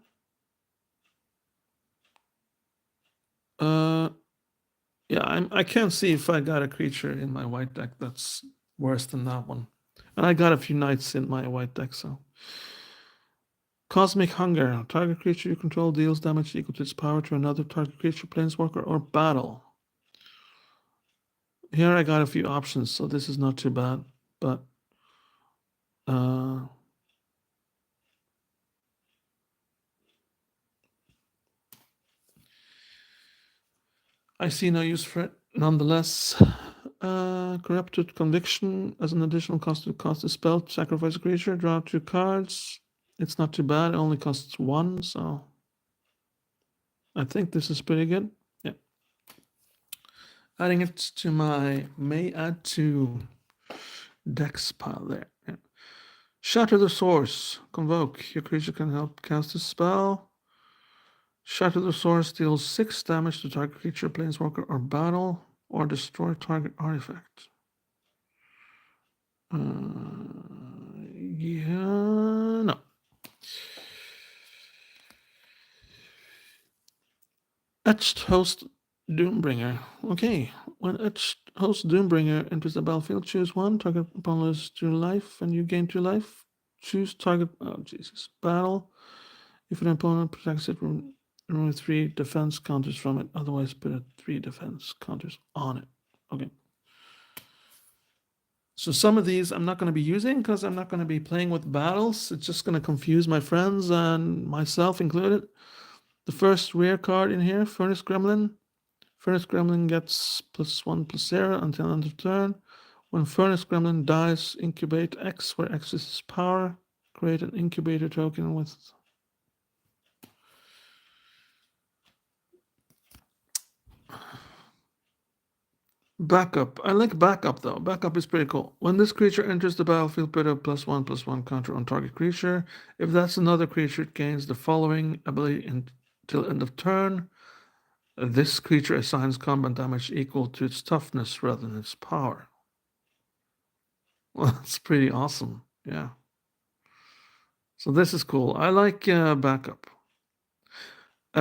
Yeah, I can't see if I got a creature in my white deck that's worse than that one. And I got a few knights in my white deck, so. Cosmic Hunger. Target creature you control deals damage equal to its power to another target creature, planeswalker, or battle. Here I got a few options, so this is not too bad, but I see no use for it. Nonetheless, Corrupted Conviction as an additional cost to cast a spell, sacrifice a creature, draw 2 cards. It's not too bad. It only costs 1, so I think this is pretty good. Yeah. Adding it to my may add to decks pile there. Yeah. Shatter the Source. Convoke. Your creature can help cast a spell. Shatter the Source deals 6 damage to target creature, planeswalker, or battle, or destroy target artifact. Yeah, no. Etched Host Doombringer. Okay, when Etched Host Doombringer enters the battlefield, choose 1, target upon loses 2 life, and you gain 2 life. Choose target, oh Jesus, battle. If an opponent protects it, remove 3 defense counters from it, otherwise put a 3 defense counters on it. Okay. So some of these I'm not going to be using because I'm not going to be playing with battles. It's just going to confuse my friends and myself included. The first rare card in here, Furnace Gremlin. Furnace Gremlin gets +1/+0 until end of turn. When Furnace Gremlin dies, incubate X, where X is his power. Create an incubator token with... Backup. I like backup though. Backup is pretty cool. When this creature enters the battlefield, put a +1/+1 counter on target creature. If that's another creature, it gains the following ability until end of turn. This creature assigns combat damage equal to its toughness rather than its power. Well, that's pretty awesome. Yeah. So this is cool. I like backup.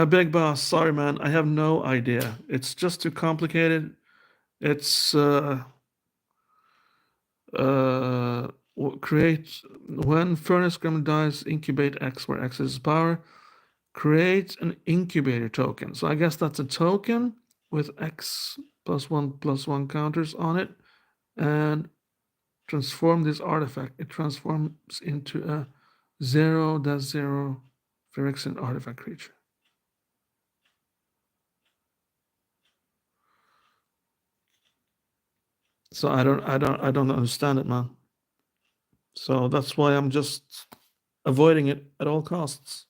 Big Boss, sorry man, I have no idea. It's just too complicated. It's create when Furnace Gremlin dies, incubate X where X is power. Create an incubator token. So I guess that's a token with X +1/+1 counters on it, and transform this artifact. It transforms into a 0-0 Phyrexian artifact creature. So I don't understand it, man. So that's why I'm just avoiding it at all costs.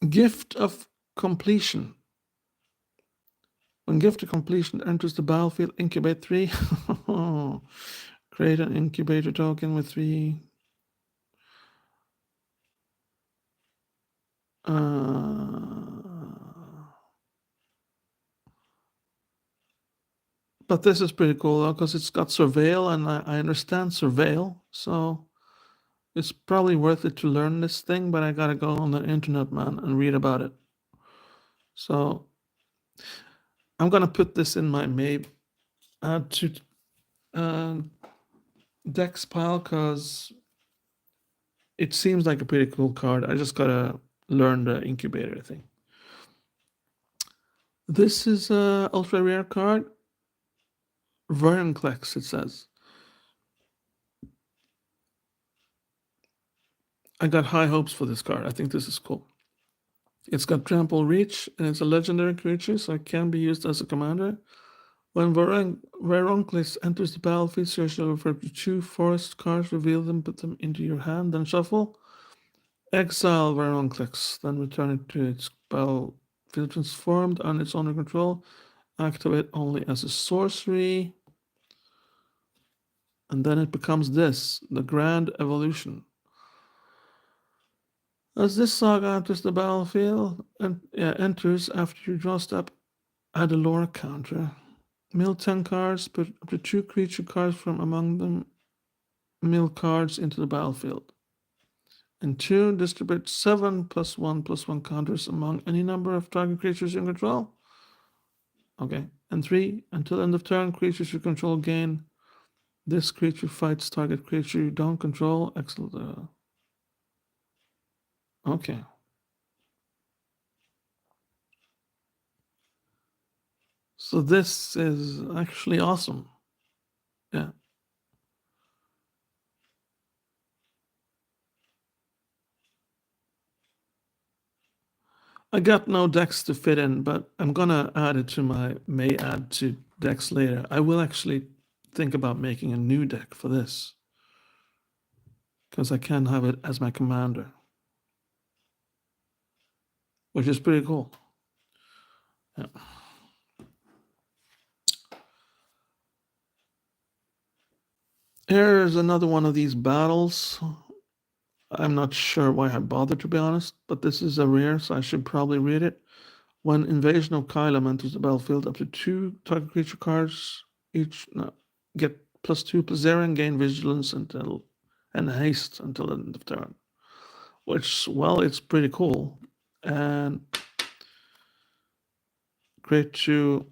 Gift of Completion. When Gift of Completion enters the battlefield, incubate 3. Create an incubator token with 3. But this is pretty cool because it's got Surveil, and I understand Surveil, so it's probably worth it to learn this thing, but I gotta go on the internet, man, and read about it. So I'm gonna put this in my maybe add to decks pile because it seems like a pretty cool card. I just gotta learn the incubator thing. This is a ultra rare card. Vorinclex, it says. I got high hopes for this card. I think this is cool. It's got Trample Reach, and it's a legendary creature, so it can be used as a commander. When Vorinclex enters the battlefield, search over 2 forest cards, reveal them, put them into your hand, then shuffle. Exile Vorinclex, then return it to its battlefield transformed on its owner control. Activate only as a sorcery. And then it becomes this, the Grand Evolution. As this saga enters the battlefield and enters after you draw step, add a lore counter. Mill 10 cards, put up to 2 creature cards from among them. Mill cards into the battlefield. And 2, distribute 7 +1/+1 counters among any number of target creatures you control. Okay. And 3, until end of turn, creatures you control gain. This creature fights target creature you don't control. Excellent. Okay. So this is actually awesome. Yeah. I got no decks to fit in, but I'm gonna add it to my may add to decks later. I will actually think about making a new deck for this because I can have it as my commander, which is pretty cool. Yeah. Here's another one of these battles. I'm not sure why I bothered, to be honest, but this is a rare, so I should probably read it. When Invasion of Kylum enters the battlefield, up to 2 target creature cards each get +2/+0 and gain vigilance and haste until the end of turn. Which, well, it's pretty cool. And create 3-2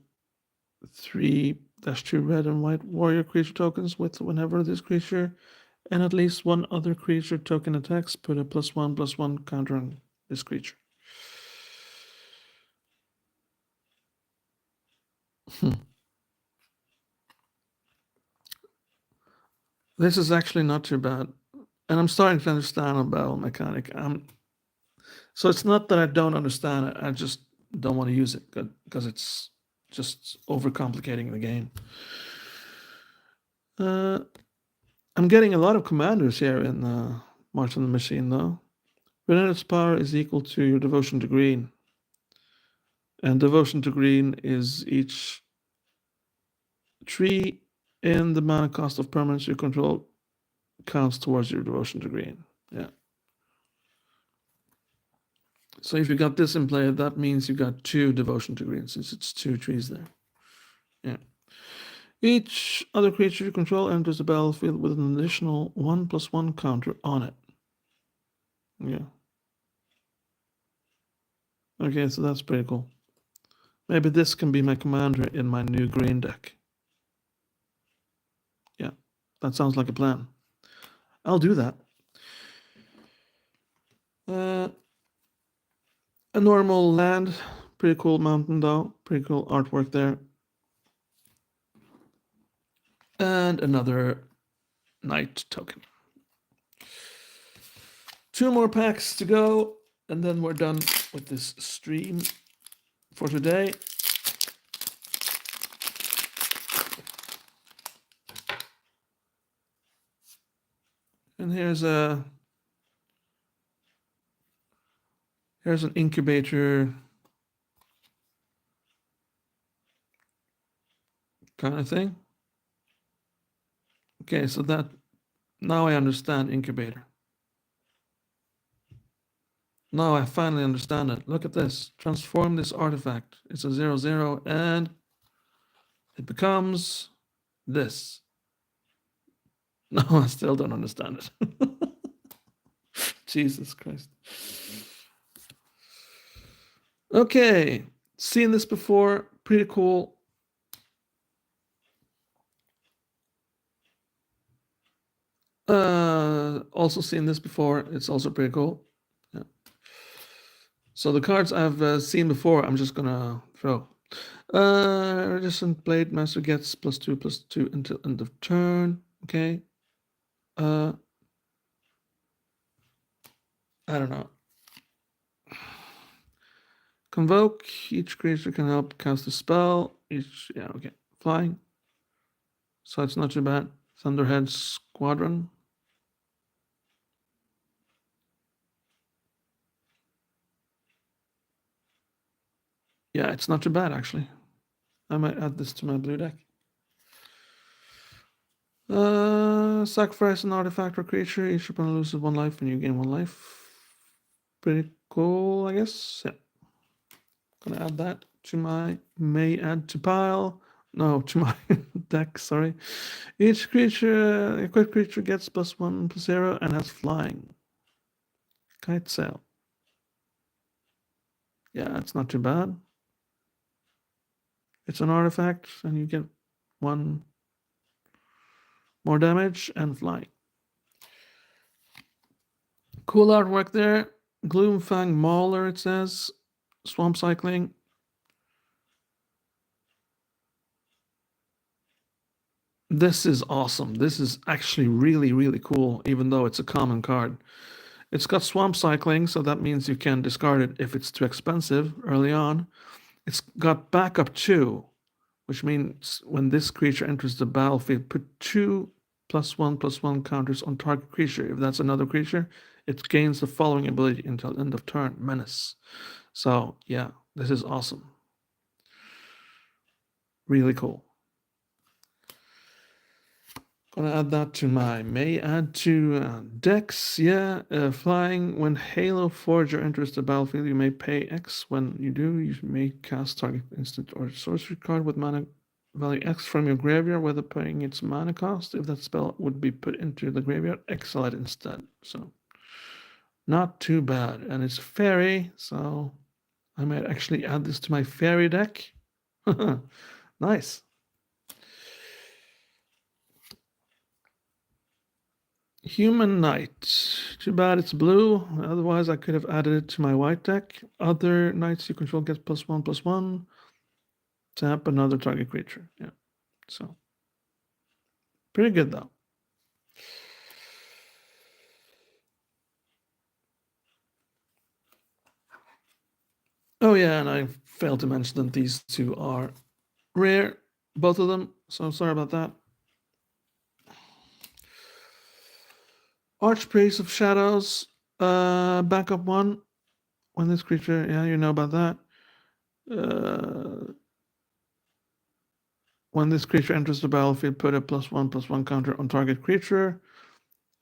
red and white warrior creature tokens with whenever this creature and at least one other creature token attacks, put a +1/+1 counter on this creature. This is actually not too bad. And I'm starting to understand a battle mechanic. So it's not that I don't understand it, I just don't want to use it because it's just overcomplicating the game. I'm getting a lot of commanders here in March on the Machine, though. Relentless power is equal to your devotion to green. And devotion to green is each tree in the mana cost of permanents you control counts towards your devotion to green. Yeah. So if you got this in play, that means you got 2 devotion to green, since it's 2 trees there. Yeah. Each other creature you control enters the battlefield with an additional 1/+1 counter on it. Yeah. Okay, so that's pretty cool. Maybe this can be my commander in my new green deck. Yeah, that sounds like a plan. I'll do that. A normal land, pretty cool mountain though, pretty cool artwork there. And another knight token. 2 more packs to go, and then we're done with this stream for today. And here's an incubator kind of thing. Okay, so that now I understand incubator. Now I finally understand it. Look at this. Transform this artifact. It's a 0/0 and it becomes this. No, I still don't understand it. Jesus Christ. Okay, seen this before. Pretty cool. Also seen this before. It's also pretty cool. Yeah. So the cards I've seen before, I'm just gonna throw. Resistant Blade Master gets +2/+2 until end of turn. Okay. I don't know. Convoke. Each creature can help cast a spell. Yeah, okay. Flying. So it's not too bad. Thunderhead Squadron. Yeah, it's not too bad actually. I might add this to my blue deck. Sacrifice an artifact or creature. Each opponent loses 1 life when you gain 1 life. Pretty cool, I guess. Yeah. Gonna add that to my may add to pile. No, to my deck, sorry. Each creature, equipped creature gets +1/+0 and has flying. Kite sail. Yeah, it's not too bad. It's an artifact, and you get 1 more damage and flying. Cool artwork there. Gloomfang Mauler, it says. Swamp Cycling. This is awesome. This is actually really, really cool, even though it's a common card. It's got Swamp Cycling, so that means you can discard it if it's too expensive early on. It's got Backup 2, which means when this creature enters the battlefield, put 2 +1/+1 counters on target creature. If that's another creature, it gains the following ability until end of turn, Menace. So, yeah, this is awesome. Really cool. Gonna add that to my may add to decks. Yeah, flying. When Halo Forger enters the battlefield, you may pay X. When you do, you may cast target instant or sorcery card with mana value X from your graveyard, whether paying its mana cost. If that spell would be put into the graveyard, exile it instead. So, not too bad. And it's fairy, so I might actually add this to my fairy deck. Nice. Human Knight. Too bad it's blue. Otherwise, I could have added it to my white deck. Other knights you control get +1/+1. Tap another target creature. Yeah. So, pretty good though. Oh, yeah, and I failed to mention that these two are rare, both of them. So, sorry about that. Archpriest of Shadows. Backup 1. When this creature, yeah, you know about that. When this creature enters the battlefield, put a +1/+1 counter on target creature.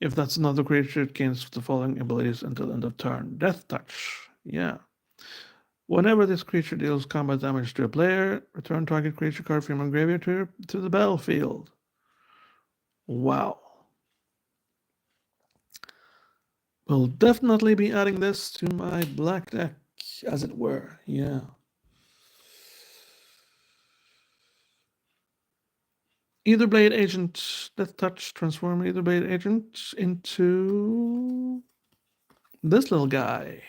If that's another creature, it gains the following abilities until end of turn. Death Touch. Yeah. Whenever this creature deals combat damage to a player, return target creature card from your graveyard to the battlefield. Wow. Will definitely be adding this to my black deck, as it were. Yeah. Either Blade Agent, Death Touch, transform Either Blade Agent into this little guy.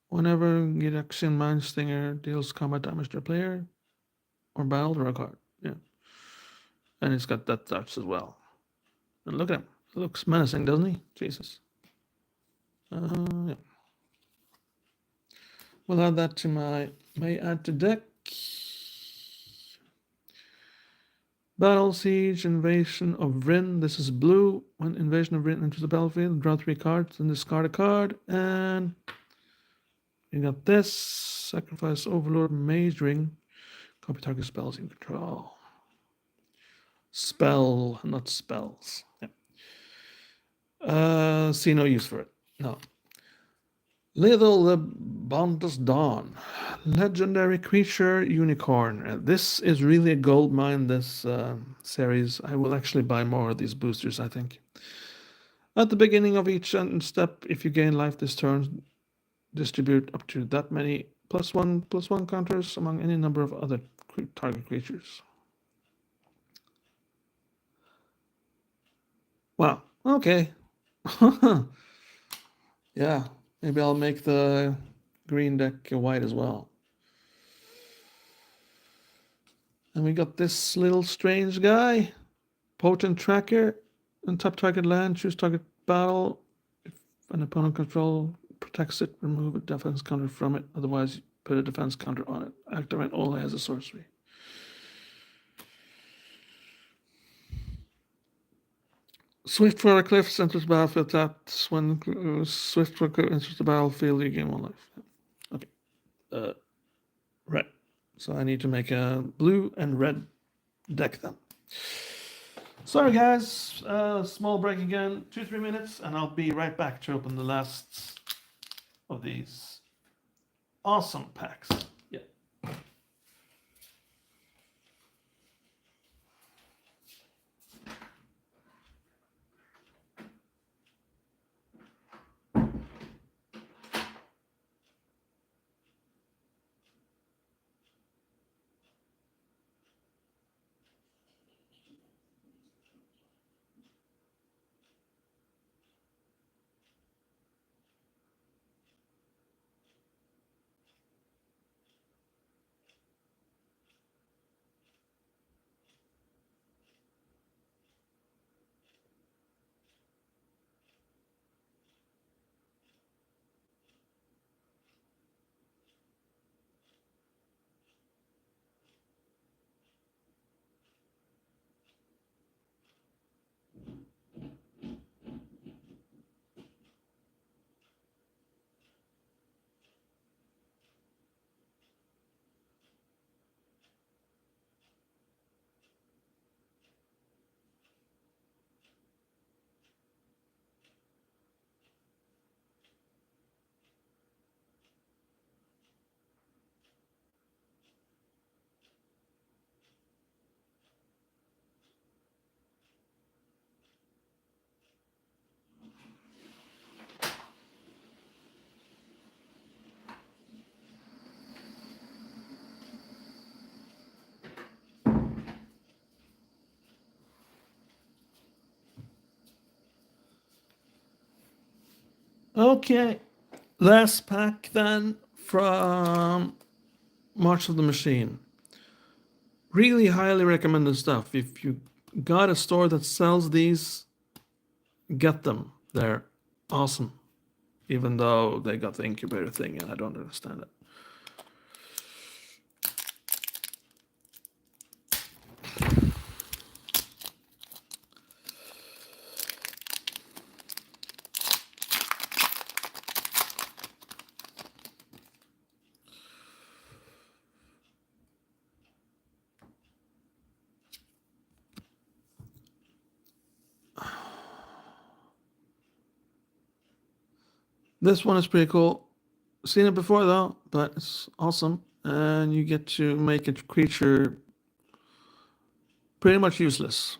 Whenever Giraxian Mind Stinger deals combat damage to a player or battle, draw a card. Yeah. And it's got Death Touch as well. And look at him. He looks menacing, doesn't he? Jesus. Yeah. We'll add that to my may add to deck. Battle Siege, Invasion of Rin. This is blue. When Invasion of Rin enters the battlefield, draw 3 cards and discard a card. And you got this. Sacrifice Overlord Mage Ring. Copy target spells you control. Spell, not spells. Yeah. See no use for it. No. Little the Boundless Dawn. Legendary creature unicorn. This is really a gold mine, this series. I will actually buy more of these boosters, I think. At the beginning of each step, if you gain life this turn, distribute up to that many +1/+1 counters among any number of other target creatures. Wow. Okay. Yeah. Maybe I'll make the green deck white as well. And we got this little strange guy. Potent Tracker. Untap target land. Choose target battle. If an opponent control protects it, remove a defense counter from it. Otherwise, put a defense counter on it. Activate only as a sorcery. Swift for a cliff enters the battlefield. That's when Swift for a cliff enters the battlefield, you gain 1 life. Okay. Right. So I need to make a blue and red deck then. Sorry, guys. Small break again. 2-3 minutes, and I'll be right back to open the last of these awesome packs. Yeah. Okay. Last pack then from March of the Machine. Really highly recommended stuff. If you got a store that sells these, get them. They're awesome. Even though they got the incubator thing and I don't understand it. This one is pretty cool. Seen it before though, but it's awesome. And you get to make a creature pretty much useless,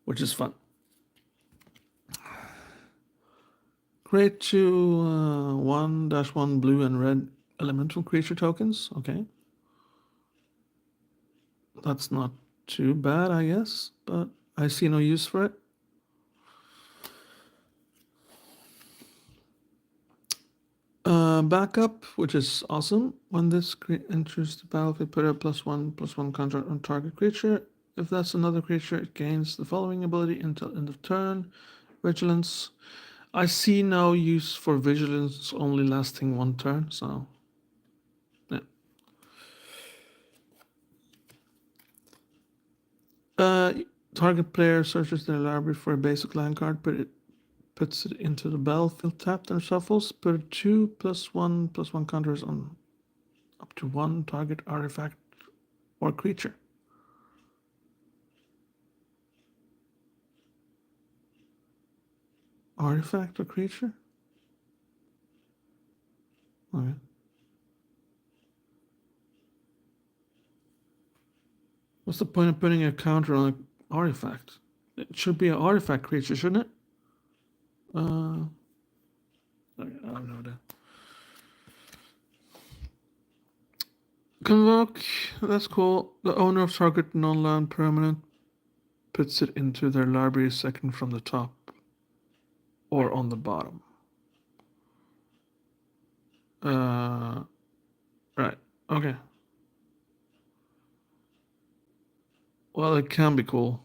which is fun. Create two 1-1 blue and red elemental creature tokens. Okay. That's not too bad, I guess, but I see no use for it. Backup, which is awesome. When this enters the battlefield, put a +1/+1 counter on target creature. If that's another creature, it gains the following ability until end of turn. Vigilance. I see no use for vigilance only lasting one turn, so yeah. Target player searches their library for a basic land card, puts it into the battlefield tapped and shuffles. Put 2/1/1 counters on up to one target artifact or creature. Artifact or creature? Okay. What's the point of putting a counter on an artifact? It should be an artifact creature, shouldn't it? I don't know that. Convoke, that's cool. The owner of target non-land permanent puts it into their library second from the top or on the bottom. Right, okay. Well, it can be cool.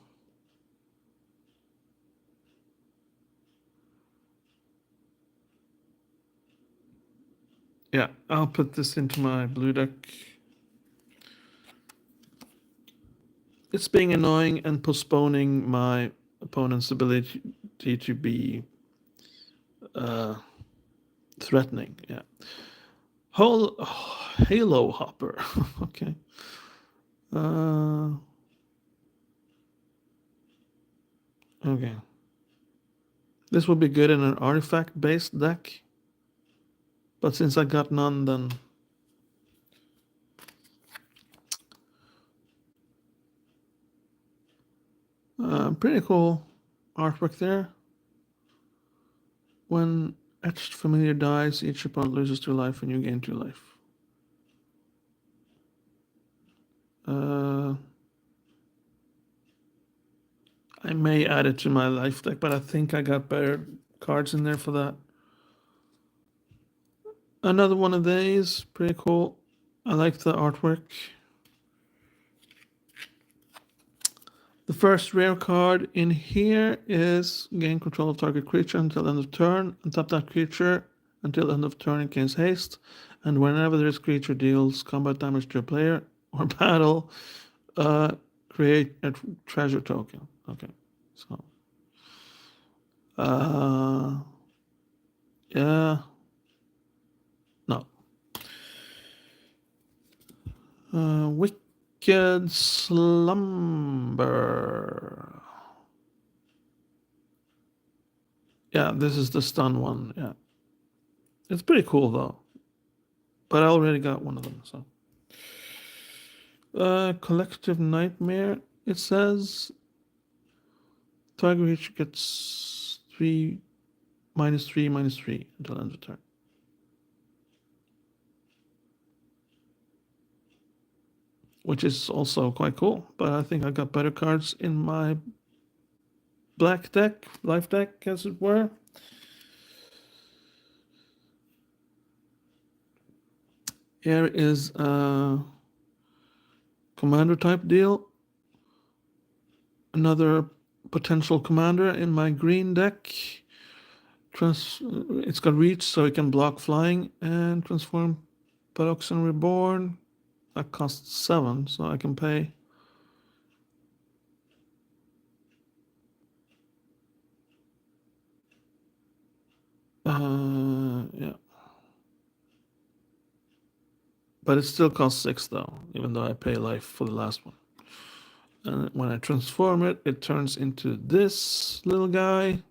Yeah, I'll put this into my blue deck. It's being annoying and postponing my opponent's ability to be threatening. Yeah. Halo Hopper. Okay. Okay. This would be good in an artifact-based deck. But since I got none, then... pretty cool artwork there. When etched familiar dies, each opponent loses 2 life and you gain 2 life. I may add it to my life deck, but I think I got better cards in there for that. Another one of these, pretty cool. I like the artwork. The first rare card in here is gain control of target creature until end of turn. Untap that creature until end of turn it gains haste. And whenever this creature deals combat damage to a player or battle, create a treasure token. Okay, so. Yeah. No. Wicked Slumber. Yeah, this is the stun one. Yeah. It's pretty cool, though. But I already got one of them, so. Collective Nightmare, it says. Target creature gets 3, -3/-3 until end of turn. Which is also quite cool, but I think I got better cards in my black deck, life deck, as it were. Here is a commander type deal. Another potential commander in my green deck. It's got reach, so it can block flying and transform Paroxysm Reborn. That costs 7, so I can pay. Yeah. But it still costs 6 though, even though I pay life for the last one. And when I transform it, it turns into this little guy.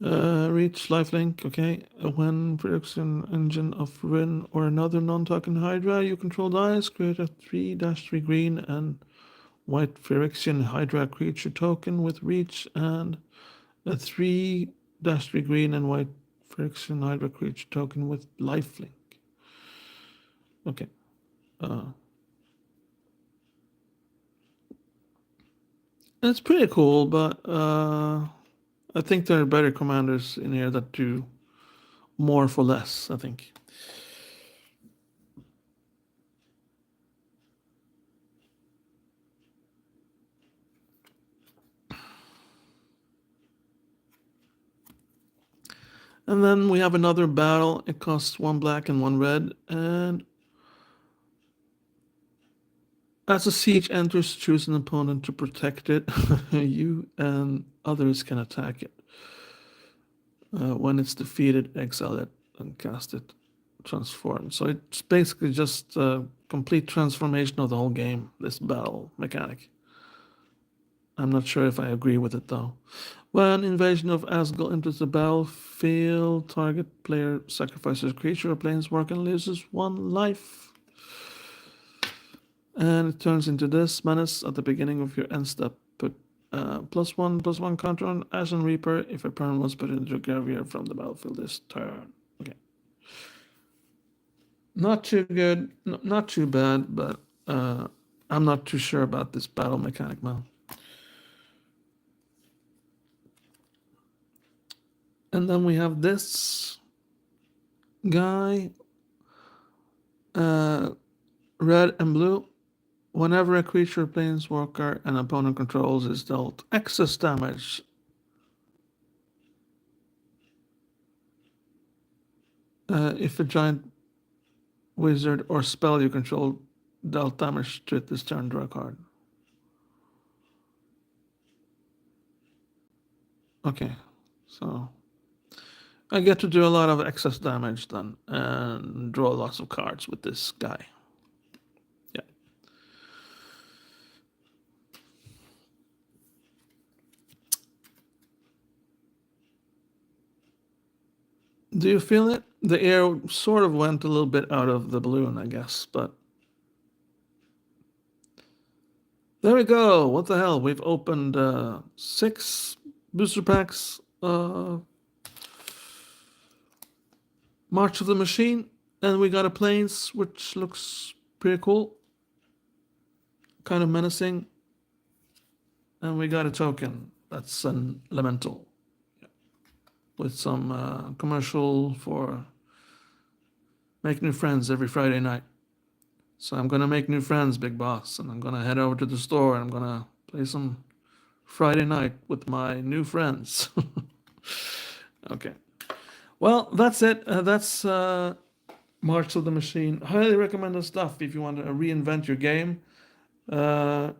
Reach lifelink, okay. When production engine of Rin or another non-token Hydra you control dies, create a 3/3 green and white Phyrexian Hydra creature token with reach and a 3/3 green and white Phyrexian Hydra creature token with lifelink. Okay. It's pretty cool, but I think there are better commanders in here that do more for less, I think. And then we have another battle. It costs 1 black and 1 red. And as a siege enters, choose an opponent to protect it. You and others can attack it. When it's defeated, exile it and cast it transform. So it's basically just a complete transformation of the whole game, this battle mechanic. I'm not sure if I agree with it though. When Invasion of Asgul enters the battlefield, target player sacrifices a creature or planeswalker and loses 1 life. And it turns into this menace at the beginning of your end step. Put +1/+1 counter on Ashen Reaper if a opponent was put into a graveyard from the battlefield this turn. Okay. Not too good, not too bad, but I'm not too sure about this battle mechanic now. And then we have this guy, red and blue. Whenever a creature, planeswalker, an opponent controls is dealt excess damage. If a giant wizard or spell you control dealt damage to it this turn, draw a card. Okay, so I get to do a lot of excess damage then and draw lots of cards with this guy. Yeah. Do you feel it? The air sort of went a little bit out of the balloon, I guess, but there we go. What the hell? We've opened 6 booster packs. March of the Machine, and we got a planes, which looks pretty cool, kind of menacing, and we got a token that's an elemental with some commercial for make new friends every Friday night. So I'm gonna make new friends, Big Boss, and I'm gonna head over to the store and I'm gonna play some Friday night with my new friends. Okay. Well, that's it. That's March of the Machine. Highly recommended stuff if you want to reinvent your game. But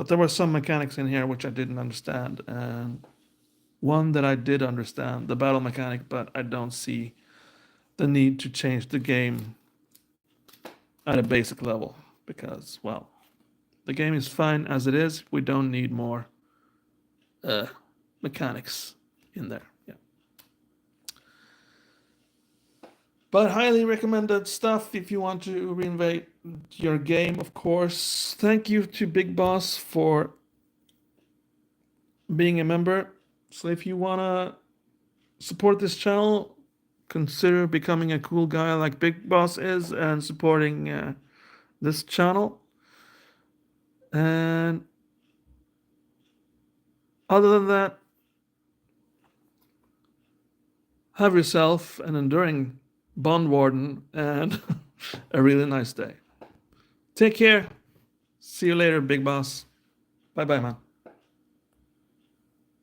there were some mechanics in here which I didn't understand, and one that I did understand, the battle mechanic, but I don't see the need to change the game at a basic level because, well, the game is fine as it is. We don't need more mechanics in there. Yeah. But highly recommended stuff if you want to reinvent your game, of course. Thank you to Big Boss for being a member. So if you want to support this channel, consider becoming a cool guy like Big Boss is and supporting this channel. And other than that, have yourself an enduring Bond Warden and a really nice day. Take care. See you later, Big Boss. Bye bye, man.